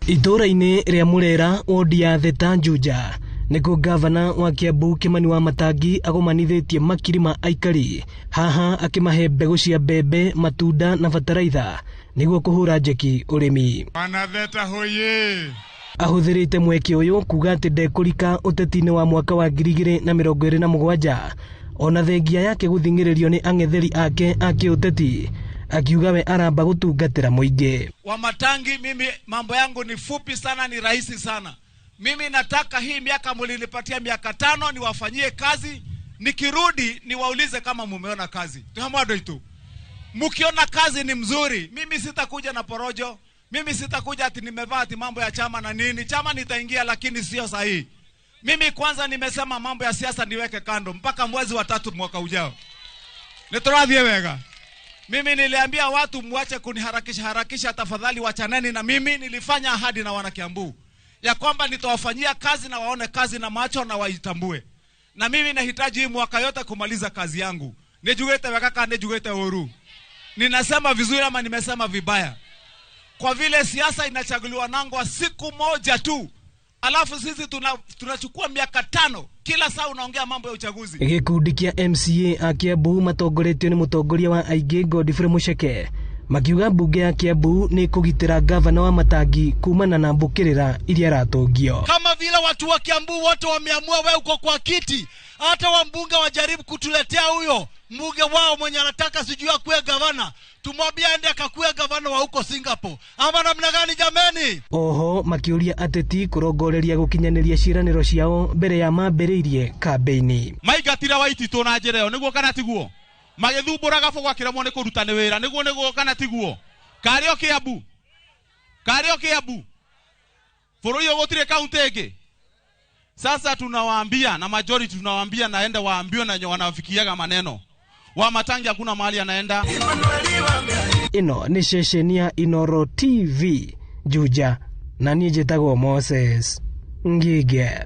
Itũra-inĩ rĩa Murera wodi ya Theta Juja nĩkuo gavana wa Kiambu Kimani Wamatangi agomanithĩtie makirima aikari haha akimahe mbegũ cia mbembe, matunda na bataraitha nĩguo kũhũra njeki ũrĩmi. Wanatheta hoye ahũthĩrĩte mweke ũyũ kuga atĩ ndekũrika ũteti-inĩ wa mwaka wa 2027 ona thengia yake gũthingĩrĩrio nĩ ang'etheri ake a kĩũteti, akiuga we aramba gũtungatĩra mũingĩ. Wamatangi, mimi mambo yangu ni fupi sana, ni rahisi sana. Mimi nataka hii miaka mlinipatia miaka 5 niwafanyie kazi, nikirudi niwaulize kama mumeona kazi. Tuhamado itu. Mukiona kazi ni mzuri, mimi sitakuja na porojo. Mimi sitakuja ati nimevaa ati mambo ya chama na nini. Chama nitaingia lakini sio sahihi. Mimi kwanza nimesema mambo ya siasa niweke kando mpaka mwezi wa 3 mwaka ujao. Nitoradhie wega. Mimi niliambia watu muache kuniharakisha tafadhali, wachaneni na mimi. Nilifanya ahadi na wana Kiambu ya kwamba nitawafanyia kazi na waone kazi na macho na waitambue. Na mimi nahitaji hii mwaka yote kumaliza kazi yangu. Nejugete wakaka nejugete oru. Ninasema vizuri ama nimesema vibaya? Kwa vile siasa inachaguliwa nangwa siku moja tu, alafu sisi tunachukua miaka 5 kila saa unaongea mambo ya uchaguzi. Gikundi kia MCA a Kiambu matongoretio ni mutongoria wa aingĩ Godfrey Mucheke makiuga mbunge ya Kiambu ni kugitira gavana Wamatangi kumana na mbukirira iria ratongio. Kama vile watu wa Kiambu wote wameamua wewe uko kwa kiti, hata wambunge wajaribu kutuletea huyo mbunge wao mwenye anataka sijui akuwe gavana, tumwambia ende akakuwe gavana wa huko Singapore. Ama namna gani jameni? Oho makiuria ateti kurongoreria gukinyanĩria ciranĩro ciao mbere ya mambĩrĩirie kambeini. Maigatira waititũ na njĩra ĩyo nĩguo kana tiguo? Magĩthumbũraga bũ gwakĩremwo nĩ kũruta nĩ wĩra nĩguo kana tiguo? Karĩ o Kiambu bũrũri ũyũ gũtirĩ kaunti ĩngĩ. Sasa tunawaambia na majority tunawaambia naenda waambiwe na wanafikiaga maneno. Wamatangi hakuna mahali anaenda. Ino ni ceceni ya Inooro TV Juja na niĩ njĩtagwo Moses Ngige.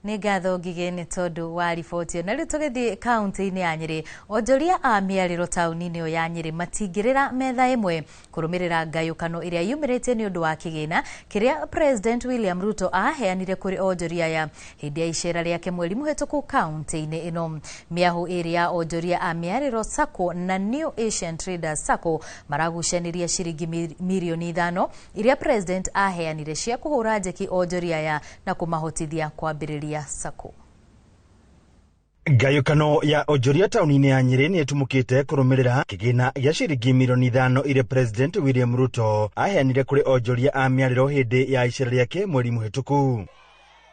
Nĩ ngatho Ngigĩ nĩ tondu wa riboti na rĩu tũgĩthiĩ kaunti-inĩ ya Nyĩrĩ. Onjoria a mĩarĩro taũni-inĩ ya Nyĩrĩ matingĩrĩra metha ĩmwe kũrũmĩrĩra ngayũkano ĩrĩa yumĩrĩte nĩ ũndũ wa kĩgĩna kĩrĩa President William Ruto aheanire kũrĩ onjoria aya hĩndĩ ya icera rĩake mweri mũhetũku kaunti-inĩ ĩno. Mĩahũ ĩrĩ ya onjoria a mĩarĩro Sacco na New Asian Traders Sacco maragucaniria ciringi mirioni 5 iria President aheanire cia kũhũra njeki onjoria aya na kũmahotithia kwambĩrĩria Sacco. Ngayũkano ya onjoria taũni-inĩ ya Nyĩrĩ nĩ ĩtumũkĩte kũrũmĩrĩra kĩgĩna gĩa ciringi mirioni 5 iria President William Ruto aheanire kũrĩ onjoria a mĩarĩro hĩndĩ ya icera rĩake mweri mũhetũku.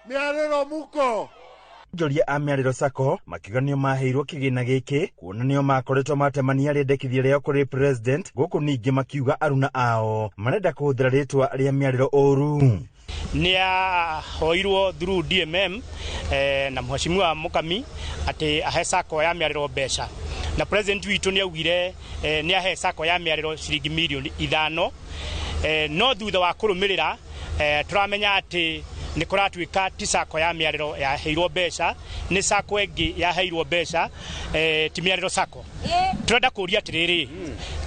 Mĩarĩro muko onjoria a mĩarĩro Sacco makiuga nĩo maheirwo kĩgĩna gĩkĩ kuona nĩo makoretwo matemania rĩendekithia rĩao kũrĩ President, gũkũ ningĩ makiuga aruna ao marenda kũhũthĩra rĩtwa rĩa mĩarĩro ũru. Nia hoirwo through DMM na mheshimiwa Mukami ati ahe Sacco ya mĩarĩro mbeca na President witũ nĩ augire nĩ ahe Sacco ya mĩarĩro ciringi mirioni 5 no thutha wa kũrũmĩrĩra turamenya ati nĩ kũratuĩka ti Sacco ya mĩarĩro yaheirwo mbeca nĩ Sacco ĩngĩ yaheirwo mbeca ti mĩarĩro Sacco. Turenda kũria atĩrĩrĩ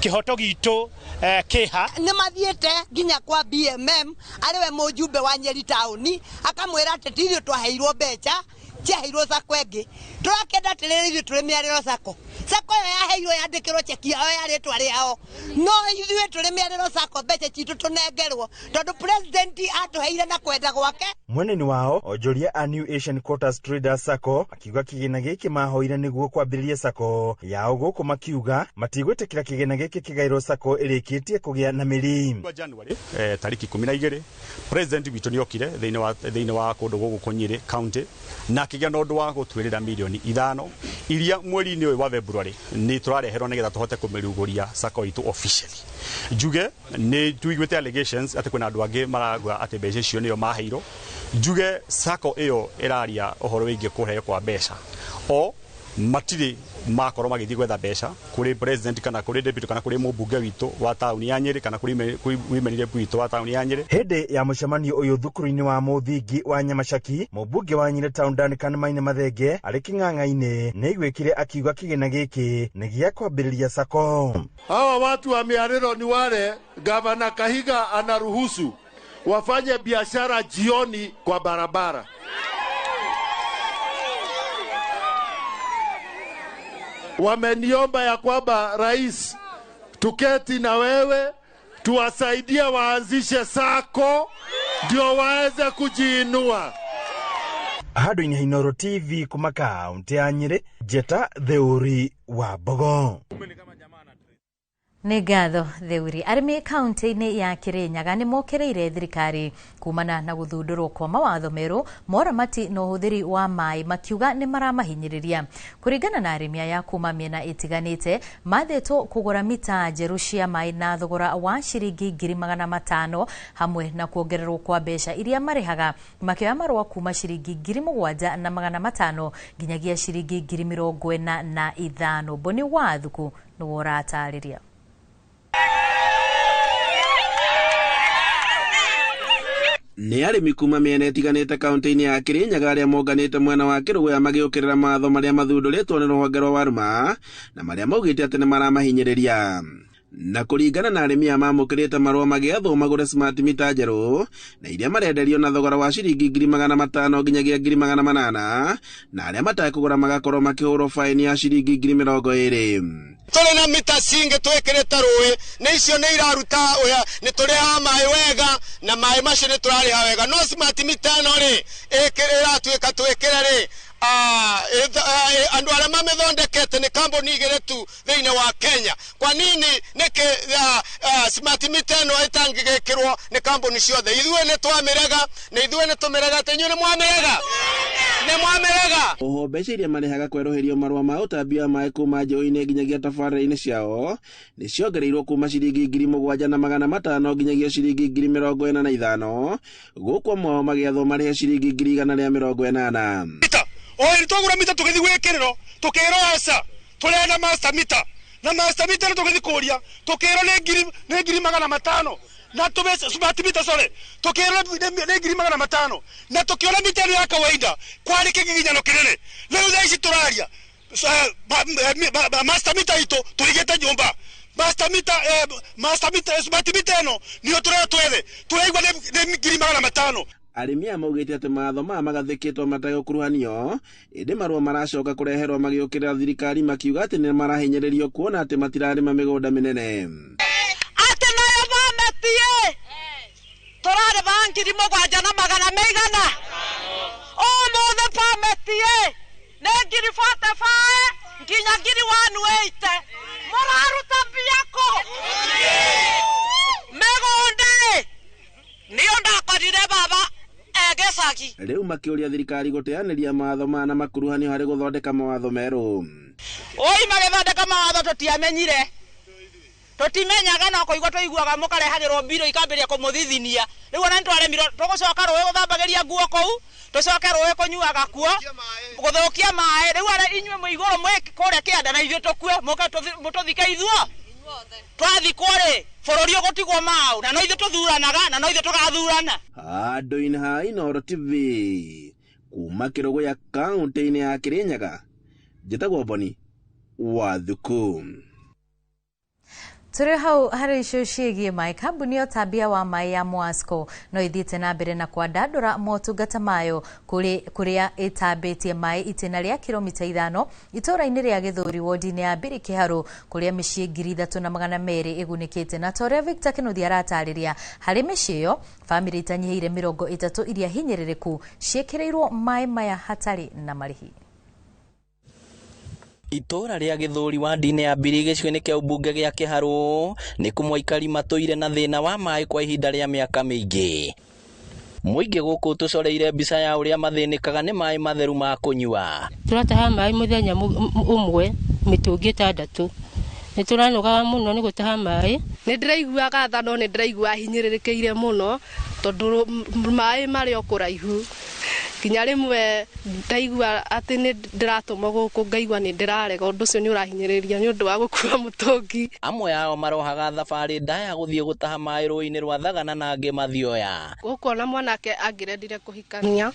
kĩhoto gitũ kĩha nĩ mathiĩte nginya kwa BMM ariwe mũjumbe wa Nyeri taũni akamwĩra atĩ tithio twaheirwo mbeca ciaheirwo Sacco ĩngĩ turakenda atĩrĩrĩ ithuĩ tũrĩ mĩarĩro Sacco. Sacco ĩyo yaheirwo yandĩkĩrwo cheki yao ya rĩtwa rĩao no ithuĩ tũrĩ mĩarĩro Sacco mbeca citũ tũnengerwo tondũ President atũheire na kwenda gwake. Mwena-inĩ wao onjoria a New Asian Traders Sacco akiuga kĩgĩna gĩkĩ mahoire nĩguo kwambĩrĩria Sacco yao, gũkũ makiuga matigwĩtĩkĩra kĩgĩna gĩkĩ kĩgaĩrwo Sacco ĩrĩkĩtie kũgĩa na mĩri. January tariki 12 President witũ nĩ okire thĩinĩ wa kũndũ gũkũ Nyĩrĩ county na akĩgĩa na ũndũ wa gũtwĩrĩra mirioni 5 iria mweri-inĩ ũyũ wa February nĩ tũrareherwo nĩgetha tũhote kũmĩrugũria Sacco itũ officially. Njuge nĩ tuiguĩte allegations atĩ kwĩna andũ angĩ marauga atĩ mbeca icio nĩo maheirwo. Njuge Sacco ĩyo ĩraria ũhoro wĩgiĩ kũheo kwa mbeca o matirĩ makorwo magĩthiĩ gwetha mbeca kũrĩ President kana kũrĩ deputy kana kũrĩ mũmbunge witũ wa taũni ya Nyĩrĩ kana kũrĩ women rep witũ wa taũni ya Nyĩrĩ. Hĩndĩ ya mũcemanio ũyũ thukuru-inĩ wa mũthingi wa Nyamacaki, mũmbunge wa Nyĩrĩ Town Duncan Maina Mathenge arĩ kĩng'ang'a-inĩ nĩ aigwĩkire akiuga kĩgĩna gĩkĩ nĩ gĩa kwambĩrĩria Sacco. Hawa watu wa mĩarĩro ni wale Gavana Kahiga anaruhusu wafanye biashara jioni kwa barabara. Wameniomba ya kwamba rais, tuketi na wewe tuwasaidie waanzishe Sacco ndio waweze kujiinua. Handũ-inĩ ha Inooro TV kuma kaunti ya Nyĩrĩ, Jeta Theuri wa Mbogo. Nĩ ngatho Theuri. Arĩmi kaunti-inĩ ya Kĩrĩnyaga nĩ mokĩrĩire thirikari kumana na gũthundũrwo kwa mawatho merũ moramati na ũhũthĩri wa maĩ, makiuga nĩ maramahinyĩrĩria. Kũringana na arĩmi aya kuma mĩena ĩtiganĩte, mathĩtwo kũgũra mita njerũ cia maĩ na thogora wa ciringi 500,000 hamwe na kuongererwo kwa mbeca iria marĩhaga, makĩoya marũa kuma ciringi 7,500 nginyagia ciringi 45,000. Boni Wathuku nĩwe ũratarĩria. Nĩ arĩmi kuma mĩena ĩtiganĩte kaunti-inĩ ya Kĩrĩnyaga arĩa monganĩte mwena wa Kĩrũgũya magĩũkĩrĩra matho marĩa mathundũrĩtwo nĩ rũhonge rwa Warma na marĩa maugĩte atĩ nĩ maramahinyĩrĩria. Na kũringana na arĩmi mamũkĩrĩte marũa magĩathwo magũre smart meter njerũ na iria marenderio na thogora wa ciringi 500,000 nginyagia 800,000 na arĩa matakũgũra magakorwo makĩhũrwo faini ya ciringi 20,000. Tũrĩ na mita cingĩ twĩkĩrĩte rũĩ nĩ icio nĩ iraruta nĩ tũrĩha maĩ wega na maĩ macio nĩ tũrarĩha wega, no smart meter ĩno rĩ ĩratuĩka twĩkĩre rĩ andũ arĩa mamĩthondekete nĩ kambuni igĩrĩ tu thĩinĩ wa Kenya. Kwa nini nĩkĩ smart meter ĩno ĩtangĩgĩkĩrwo nĩ kambuni ciothe? Ithuĩ nĩ twamĩrega na ithuĩ nĩ tũmĩrega, atĩ inyuĩ nĩ mwamĩrega, nĩ mwamĩrega. Oho mbeca iria marĩhaga kwerũhĩrio marũa ma ũtambia maĩ kuma njũĩ-inĩ nginyagia tabarĩra-inĩ ciao nĩ ciongereirwo kuma ciringi 7,500 nginyagia ciringi 45,000, gũkũ amwe magĩathwo marĩhe ciringi 180. Oĩ twagũra mita tũgĩthiĩ gwĩkĩrĩrwo tũkĩrwo aca tũrĩa na master meter na master meter tũgĩthiĩ kũria tũkĩrwo nĩ 500,000 na tumesa smart meter sore tukiona ne ngiri 500 na tukiona mitano ya kawaida kwani kiginyano kinene leo thaici turaria master meter ito turigete nyumba master meter smart meter no niyo twethe turaigwa ne ngiri 500. Arimi amaugite ati matho ma magathikitwo matagukuruhanio indi marua maracoka kureherwo magiukirira thirikari makiuga ati ni marahinyiririo kuona ati matirarima migunda minene ati nayo mametie turare bangiri mugwanja na magana meigana mothe pametie ne ngiri 45 nginya ngiri 180 muraruta biako megonde niyo ndakorire baba egesaki riu makiuria thirikari guteaniria matho mana makuruhanio hari guthondeka mawatho meru magethondeka mawatho tutiamenyire tutimenyaga no kuigwa tuiguaga mukarehagirwo mbiro ikambiria kumuthithinia riu ona ntwaremirwo tugucoka ruwe guthambagiria nguo kou tucoke ruwe kunyuaga kuo guthukia mai riu ara inywe muiguru mwe kuria kianda na ithuĩ tukue mututhike ithuo twathi kuri bururi ugutigwo mau na no ithuĩ tuthuranaga na no ithuĩ tugathurana Handũ-inĩ ha Inooro TV kuma Kirogo ya kaunti-inĩ ya Kirinyaga njĩtagwo Boni Wathuku. Turi hau hari icio ciĩgiĩ mai kambuni ya ũtambia wa mai ya Mwasco no ithiĩte na mbere na kwandandũra motungata mayo kũrĩa ĩtambĩtie mai itĩna rĩa kilomita 5 itũũra-inĩ rĩa Gĩthũri wodi-inĩ ya Mbiri Kĩharũ kũrĩa mĩciĩ 3,200 ĩgunĩkĩte na torĩa Victor Kĩnuthia aratarĩria harĩ mĩciĩ ĩyo bamĩrĩ itanyihĩire 30 iria hinyĩrĩrĩku ciĩkĩrĩirwo mai maya hatarĩ na marĩhi. Itora ria Gĩthũri wadi-inĩ ya Mbiri gĩcigo-inĩ kĩa ũmbunge gĩa Kĩharũ nĩ kumwe aikari matũire na thĩna wa maĩ kwa ihinda rĩa mĩaka mĩingĩ. Mũingĩ gũkũ tũcoreire mbica ya ũrĩa mathĩnĩkaga nĩ maĩ matheru ma kũnyua. Turataha maĩ mũthenya ũmwe mĩtũngi 6. Nĩ tũranogaga mũno nĩ gũtaha maĩ. Nĩ ndĩraiguaga tha no nĩ ndĩraigua hinyĩrĩrĩkĩire mũno tondũ maĩ marĩ o kũraihu. Kinya rĩmwe ndaigua atĩ nĩ ndĩratũma gũkũ ngaigua nĩ ndĩrarega ũndũ ũcio nĩ ũrahinyĩrĩria nĩ ũndũ wa gũkua mũtũngi. Amwe ao marohaga thabarĩ ndaya gũthiĩ gũtaha maĩ rũĩ-inĩ rwa Thagana na angĩ mathioya. Gũkũ na mwanake angĩrendire kũhikania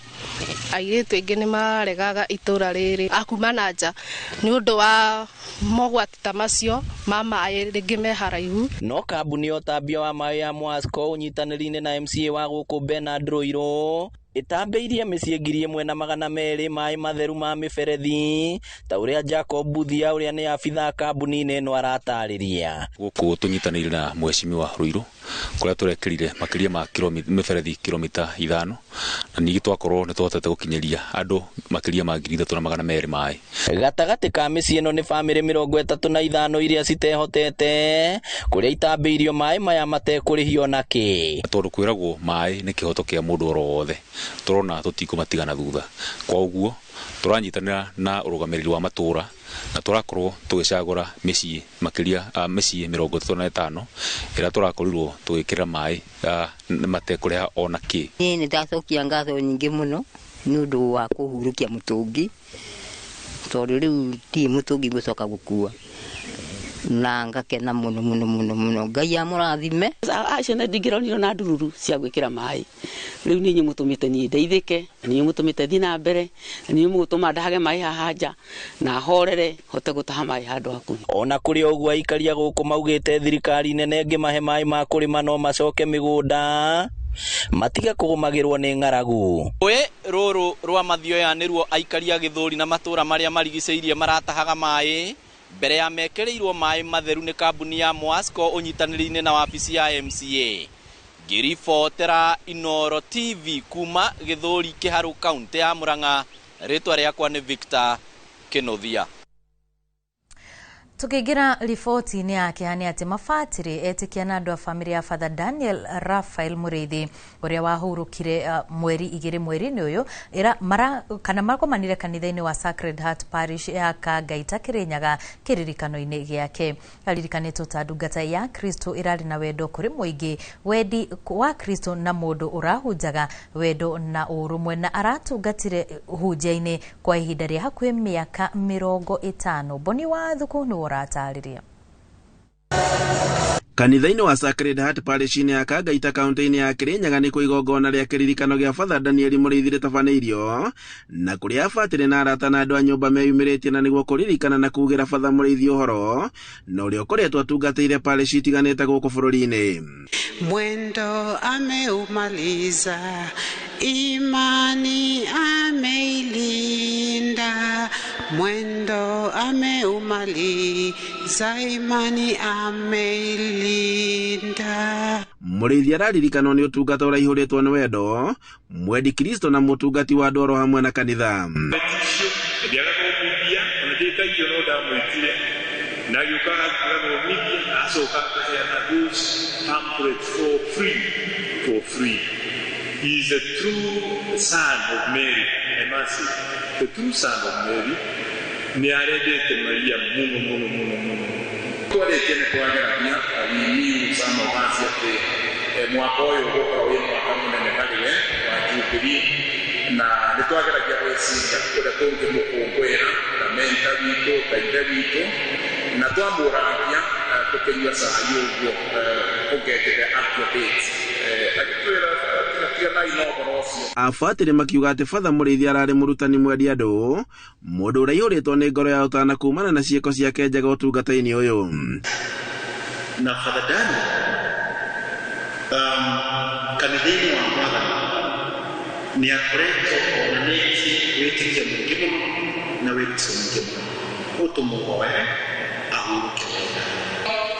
airĩtu aingĩ nĩ maregaga itũra rĩrĩ akuma na nja nĩ ũndũ wa mogwati ta macio ma maĩ rĩngĩ me haraihu. No kambuni ya ũtambia wa maĩ ya Mwasco ũnyitanĩri-inĩ na MCA wa gũkũ Bernard Roiro itambĩirie mĩciĩ 1,200 maĩ matheru ma mĩberethi ta ũrĩa Jacob Buthia ũrĩa nĩ abitha kambuni-inĩ ĩno aratarĩria. Gũkũ tũnyitanĩire na Mheshimiwa Ruiru kũrĩa tũrekĩrire makĩria ma mĩberethi kilomita 5 na ningĩ twakorwo nĩ twahotete gũkinyĩria andũ makĩria ma 3,200 maĩ. Gatagatĩ ka mĩciĩ ĩno nĩ bamĩrĩ 35 iria citehotete kũrĩa itambĩirio maĩ maya matekũrĩhio nakĩ. Tondũ kwĩragwo maĩ nĩ kĩhoto kĩa mũndũ oro wothe turona tutikũmatigana thutha kwa ũguo turanyitanĩra na ũrũgamĩrĩri wa matũra na turakorwo tũgĩcagũra mĩciĩ makĩria mĩciĩ 35 ĩrĩa tũrakorirwo tũgĩkĩra maĩ matekũrĩha ona kĩ. Niĩ nĩ ndacokia ngatho nyingĩ mũno nĩ ũndũ wa kũhurũkia mũtũngi tondũ rĩu ti mũtũngi gũcoka gũkua na ngakena mũno mũno mũno mũno Ngai amũrathime. Acio nĩ ndingĩronire na ndururu cia gwĩkĩra maĩ rĩu niĩ mũtũmĩte niĩ ndeithĩke niĩ mũtũmĩte thiĩ na mbere niĩ mũtũma ndahage maĩ haha nja na horere hote gũtaha maĩ handũ hakuhĩ. Ona kũrĩ ũguo aikaria gũkũ maugĩte thirikari nene ĩngĩmahe maĩ ma kũrĩma no macoke mĩgũnda matige kũgũmagĩrwo nĩ ng'aragu. Rũĩ rũrũ rwa mathioya nĩruo aikaria Gĩthũri na matũra marĩa marigicĩirie maratahaga maĩ mbere ya mekĩrĩirwo maĩ matheru nĩ kambuni ya Mwasco ũnyitanĩri-inĩ na wabici ya MCA. Ngĩribotera Inooro TV kuma Gĩthũri Kĩharũ kaunti ya Murang'a, rĩtwa rĩakwa nĩ Victor Kĩnuthia. Tukĩingĩra riboti-inĩ yake nĩ atĩ mabatĩrĩ etĩkia na andũ a bamĩrĩ ya Father Daniel Raphael Mũrĩithi ũrĩa wahurũkire mweri 2 mweri-inĩ ũyũ kana makomanire kanitha-inĩ wa Sacred Heart Parish ya Kangaita Kĩrĩnyaga kĩririkano-inĩ gĩake. Aririkanĩtwo ta ndungata ya Kristo ĩrarĩ na wendo kũrĩ mũingĩ, wendi wa Kristo na mũndũ ũrahunjaga wendo na ũrũmwe na aratungatire hunjia-inĩ kwa ihinda rĩa hakuhĩ mĩaka 50. Boni Wathuku nĩ ũratarĩria. Kanitha-inĩ wa Sacred Heart parish-inĩ ya Kangaita kaunti-inĩ ya Kirinyaga nĩ igongona rĩa kĩririkano gĩa Father Daniel Mũrĩithi rĩtabanĩirio, na kũrĩa abatĩrĩ na arata na andũ a nyũmba meyumĩrĩtie na nĩguo kũririkana na kugĩra Father Mũrĩithi ũhoro na ũrĩa ũkoretwo atungatĩire parish itiganĩte gũkũ bũrũri-inĩ. Mwendo ameumaliza, imani ameilinda. Mwendo ameumaliza, imani ameilinda. Mũrĩithi araririkanwo nĩ ũtungata ũrĩa ihũrĩtwo nĩ wendo, mwendi Kristo na mũtungati wa andũ oro hamwe na kanitha. Na yukana kugathomithia acoka kuheana those pamphlets for free. He is a true son of Mary, I must say. The true son of Mary. Ni arendete Maria muno. Twarĩtie nĩ twageragia we some of us ati mwaka ũyũ ũgũkorwo wĩ mwaka mũnene harĩ we wa Jubilee, na nĩ twageragia gwĩciria ũrĩa tũngĩmũkũngũĩra ta menta witũ, ta ithe witũ, na twamũragia tũkĩnyua cai ũguo ũngetere akua date agĩtwĩra tiganai na ũhoro ũcio. Abatĩrĩ makiuga atĩ Father Mũrĩithi ararĩ mũrutani mwendi andũ, mũndũ ũrĩa ihũrĩtwo nĩ ngoro ya ũtana kumana na ciĩko ciake njega ũtungata-inĩ ũyũ. Na Father Daniel kanitha-inĩ wa Mwathani nĩ akoretwo onanĩtie wĩtĩkia mũingĩ mũno na wĩtĩkia mũingĩ mũno. Ũtũmũhoe ahurũke wega.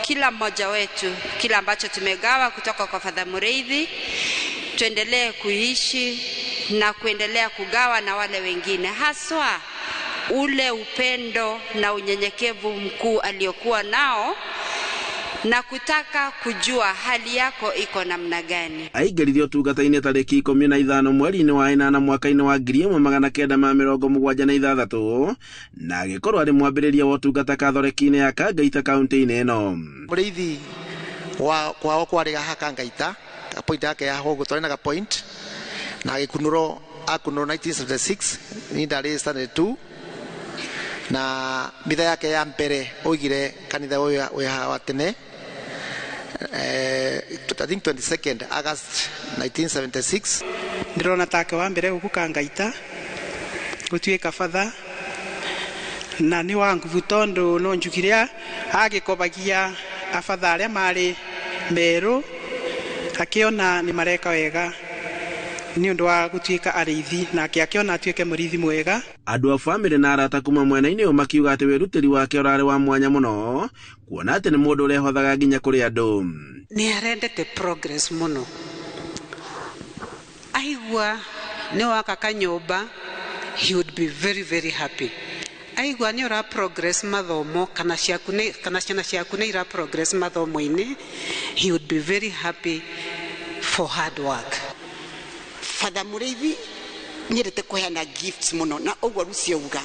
Kila mmoja wetu, kila ambacho tumegawa kutoka kwa Father Mũrĩithi, tuendelee kuishi na kuendelea kugawa na wale wengine, haswa ule upendo na unyenyekevu mkuu aliokuwa nao na kutaka kujua hali yako iko namna gani. Aingĩrithio ũtungata-inĩ tarĩki 15 mweri-inĩ wa 8 mwaka-inĩ wa 1976 na agĩkorwo arĩ mwambĩrĩria wa ũtungata kathoreki-inĩ ya Kangaita kaunti-inĩ ĩno. Mũrĩithi kwao kwarĩ gaha Kangaita, point yake ya ho gũtwarĩ na point, na agĩkunũrwo 1976 ni ndarĩ standard 2, na mitha yake ya mbere oigire kanitha ũyũ wa tene I think 22nd August 1976. Ndirona take wa mbere gũkũ Kangaita gũtuĩka Father, na nĩ wa nguvu tondũ no njugire agĩkobagia abatha arĩa marĩ merũ, akĩona nĩ mareka wega ni ũndũ wa gũtuĩka arĩithi, na akĩona atuĩke mũrĩithi mwega. Andũ a famĩlĩ na arata kuma mwena-inĩ ũyũ makiuga atĩ wĩrutĩri wake ũrarĩ wa mwanya mũno, kuona atĩ nĩ mũndũ ũrehothaga nginya kũrĩ andũ. Nĩ arendete progress mũno. Aigua nĩ waka kanyũmba, he would be very very happy. Aigua nĩ ũra progress mathomo kana ciana ciaku nĩ ira progress mathomo-inĩ, he would be very happy for hard work. Father Mũrĩithi nyerete kuheana gifts muno, na ũguo Lucio uga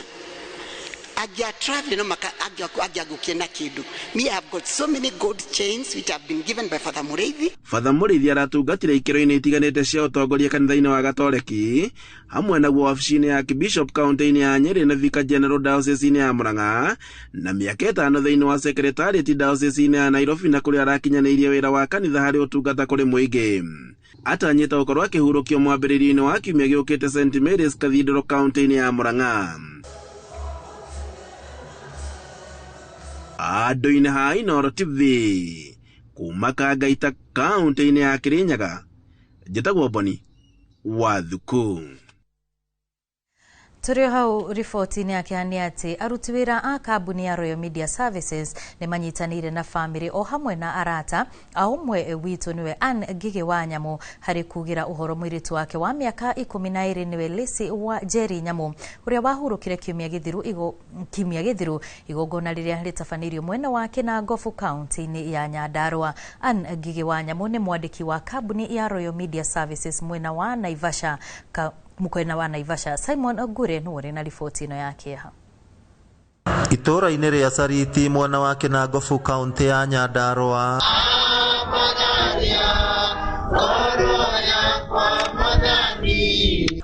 agia travel no maka agia gũkena kĩndũ. Me have got so many gold chains which have been given by Father Mũrĩithi. Father Mũrĩithi aratungatire ikĩro-inĩ itiganĩte cia ũtongoria kanitha-inĩ wa Gatoreki, hamwe na wabici-inĩ ya Bishop kaunti-inĩ ya Nyeri na Vicar General Diocese-inĩ ya Murang'a, na mĩaka 5 thĩinĩ wa Secretariat Diocese-inĩ ya Nairobi, na kũrĩa arakinyanĩirie wĩra wa kanitha harĩ ũtungata kũrĩ mũingĩ. Atanyĩte gũkorwo akĩhurũkio mwambĩrĩrio-inĩ wa kiumia gĩũkĩte St Mary's Cathedral kaunti-inĩ ya Murang'a. Andũ-inĩ ha Inooro TV kuma Kangaita kaunti-inĩ ya Kirinyaga, njĩtagwo Boni Wathuku. Tũrĩ hau riboti-inĩ yake nĩ atĩ aruti wĩra a kambuni ya Royal Media Services nĩ manyitanĩire na family o hamwe na arata a ũmwe witũ nĩwe Anne Ngigĩ wa Nyamũ harĩ kugĩra ũhoro mũirĩtu wake wa mĩaka 12 nĩwe Lacey wa Njeri Nyamũ ũrĩa wahurũkire kiumia gĩthiru igongona rĩrĩa rĩtabanĩirio mwena wake na Gofu kaunti-inĩ ya Nyandarua. Anne Ngigĩ wa Nyamũ nĩ mwandĩki wa kambuni ya Royal Media Services mwena wa Naivasha Mukwena wa Naivasha. Simon Ogure nũrĩ na riboti ino yake ha. Itũra-inĩ rĩa Sariti mwena wa Kinangofu kaunti ya Nyandarua,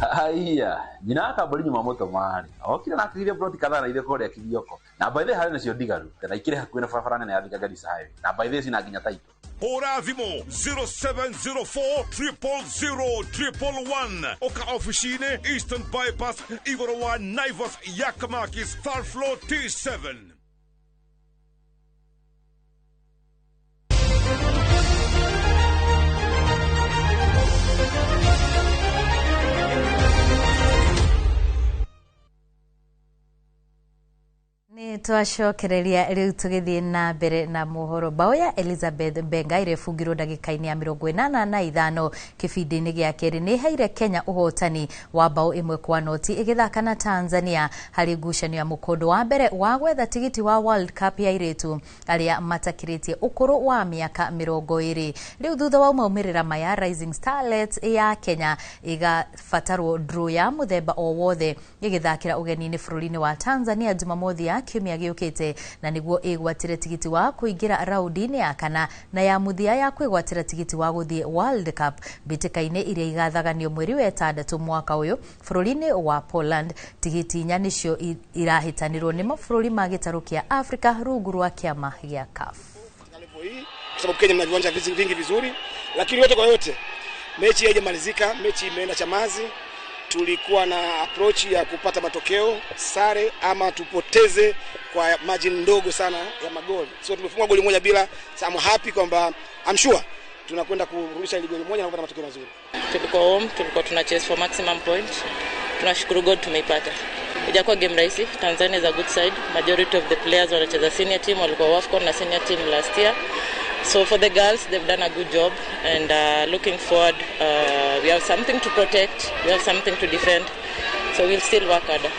Haiya, nyina akamburi nyuma moto mari. Okire na kire broti kadhaa na ile kore kibioko. Na by the way hali nacio digaru. Kana ikire hakuwe na barabara nene ya Thika Garissa Highway. Na by the way sina nginya taito. Hora thimo 0704000111 Oka officine Eastern Bypass Igorowa Naivas Yakamakis Third Floor T7. Ni twacokereria riu tugithie na mbere na mohoro bao ya Elizabeth Benga irefungirwo ndagika-ini ya 85 kibindi-ini gia keri ni heire Kenya uhotani wa bao 1-0 igithaka na Tanzania hari ngucanio ya mukondo wa mbere wa gwetha tigiti wa World Cup ya iritu aria matakiritie ukuru wa miaka 20 riu thutha wa maumirira maya Rising Starlets ya Kenya igafatarwo draw ya muthemba o wothe igithakira ugeni-ini bururi-ini wa Tanzania Jumamothi ya kiumia giukite na niguo igwatire tigiti wa kuingira raundi-ini ya kana na ya muthia ya kwigwatira tigiti wa guthie World Cup bitika-ini iria igathaganio mweri wa 6 mwaka uyu bururi-ini wa Poland. Tigiti inya nicio irahitanirwo ni mabũrũri ma gĩtarũ kĩa Afrika rungu rwa kiama gĩa CAF. Kwa sababu Kenya mna viwanja vingi vizuri, lakini yote kwa yote mechi haijamalizika, mechi imeenda Chamazi. Tulikuwa na approach ya kupata matokeo sare ama tupoteze kwa margin ndogo sana ya magoli. So tumefunga goli moja bila. So I'm happy kwamba I'm sure tunakwenda kurudisha ile goli moja na kupata matokeo mazuri. Tulikuwa home, tulikuwa tuna chase for maximum point. Tunashukuru God tumeipata. Ijakuwa game rahisi. Tanzania is a good side. Majority of the players wanacheza senior team, walikuwa WAFCON na senior team last year. So for the girls, they've done a good job, and looking forward, we have something to protect, we have something to defend, so we'll still work harder.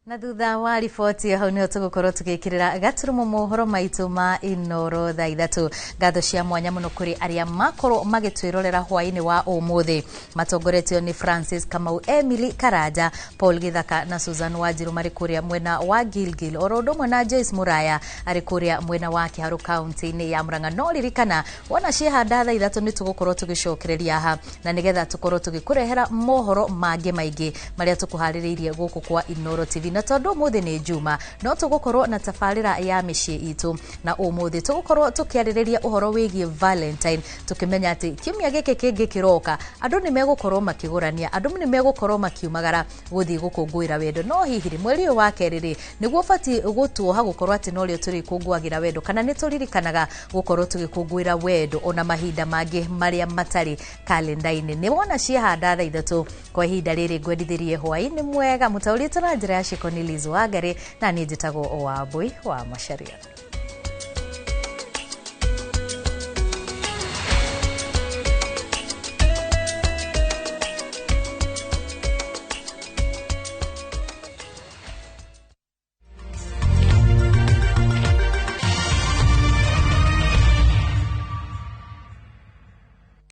Na thutha wa riboti hau nio tugukorwo tugikirira gaturumo mohoro maitu ma Inoro thaa 3 ngatho cia mwanya muno kuri aria makorwo magitwirorera hwaini wa umuthi matongoretio ni Francis Kamau, Emily Karaja, Paul Githaka na Susan Wanjiru mari kuria mwena wa Gilgil orodo mwena Joyce Muraya ari kuria mwena wa Kiharu county-ini ya Murang'a. No ririkana wona ciehanda thaa 3 ni tugukorwo tugicokereria ha na nigetha tukorwo tugikurehera mohoro mangi maingi maria tukuhaririirie guku kwa Inoro TV. Na tondu umuthi ni Juma no tugukorwo na tafarira ya micii itu na umuthi tugukorwo tukiaririria uhoro wigie Valentine tukimenya ati kiumia giki kingi kiroka andu ni megukorwo makigurania andu ni megukorwo makiumagara guthii gukungwira wendo. No hihi mweri wa keriri niguo fati gutuoha gukorwo ati no rio turi kungwagira wendo kana ni turirikanaga gukorwo tugikungwira wendo ona mahinda mangi maria matari kalenda-ini. Ni wona ciehanda thaa 3 kwa ihinda riri ngwendithirie hwaini mwega mutaurite na njira ya Cornelius Wangari na ni njitagwo Wambui wa Macharia.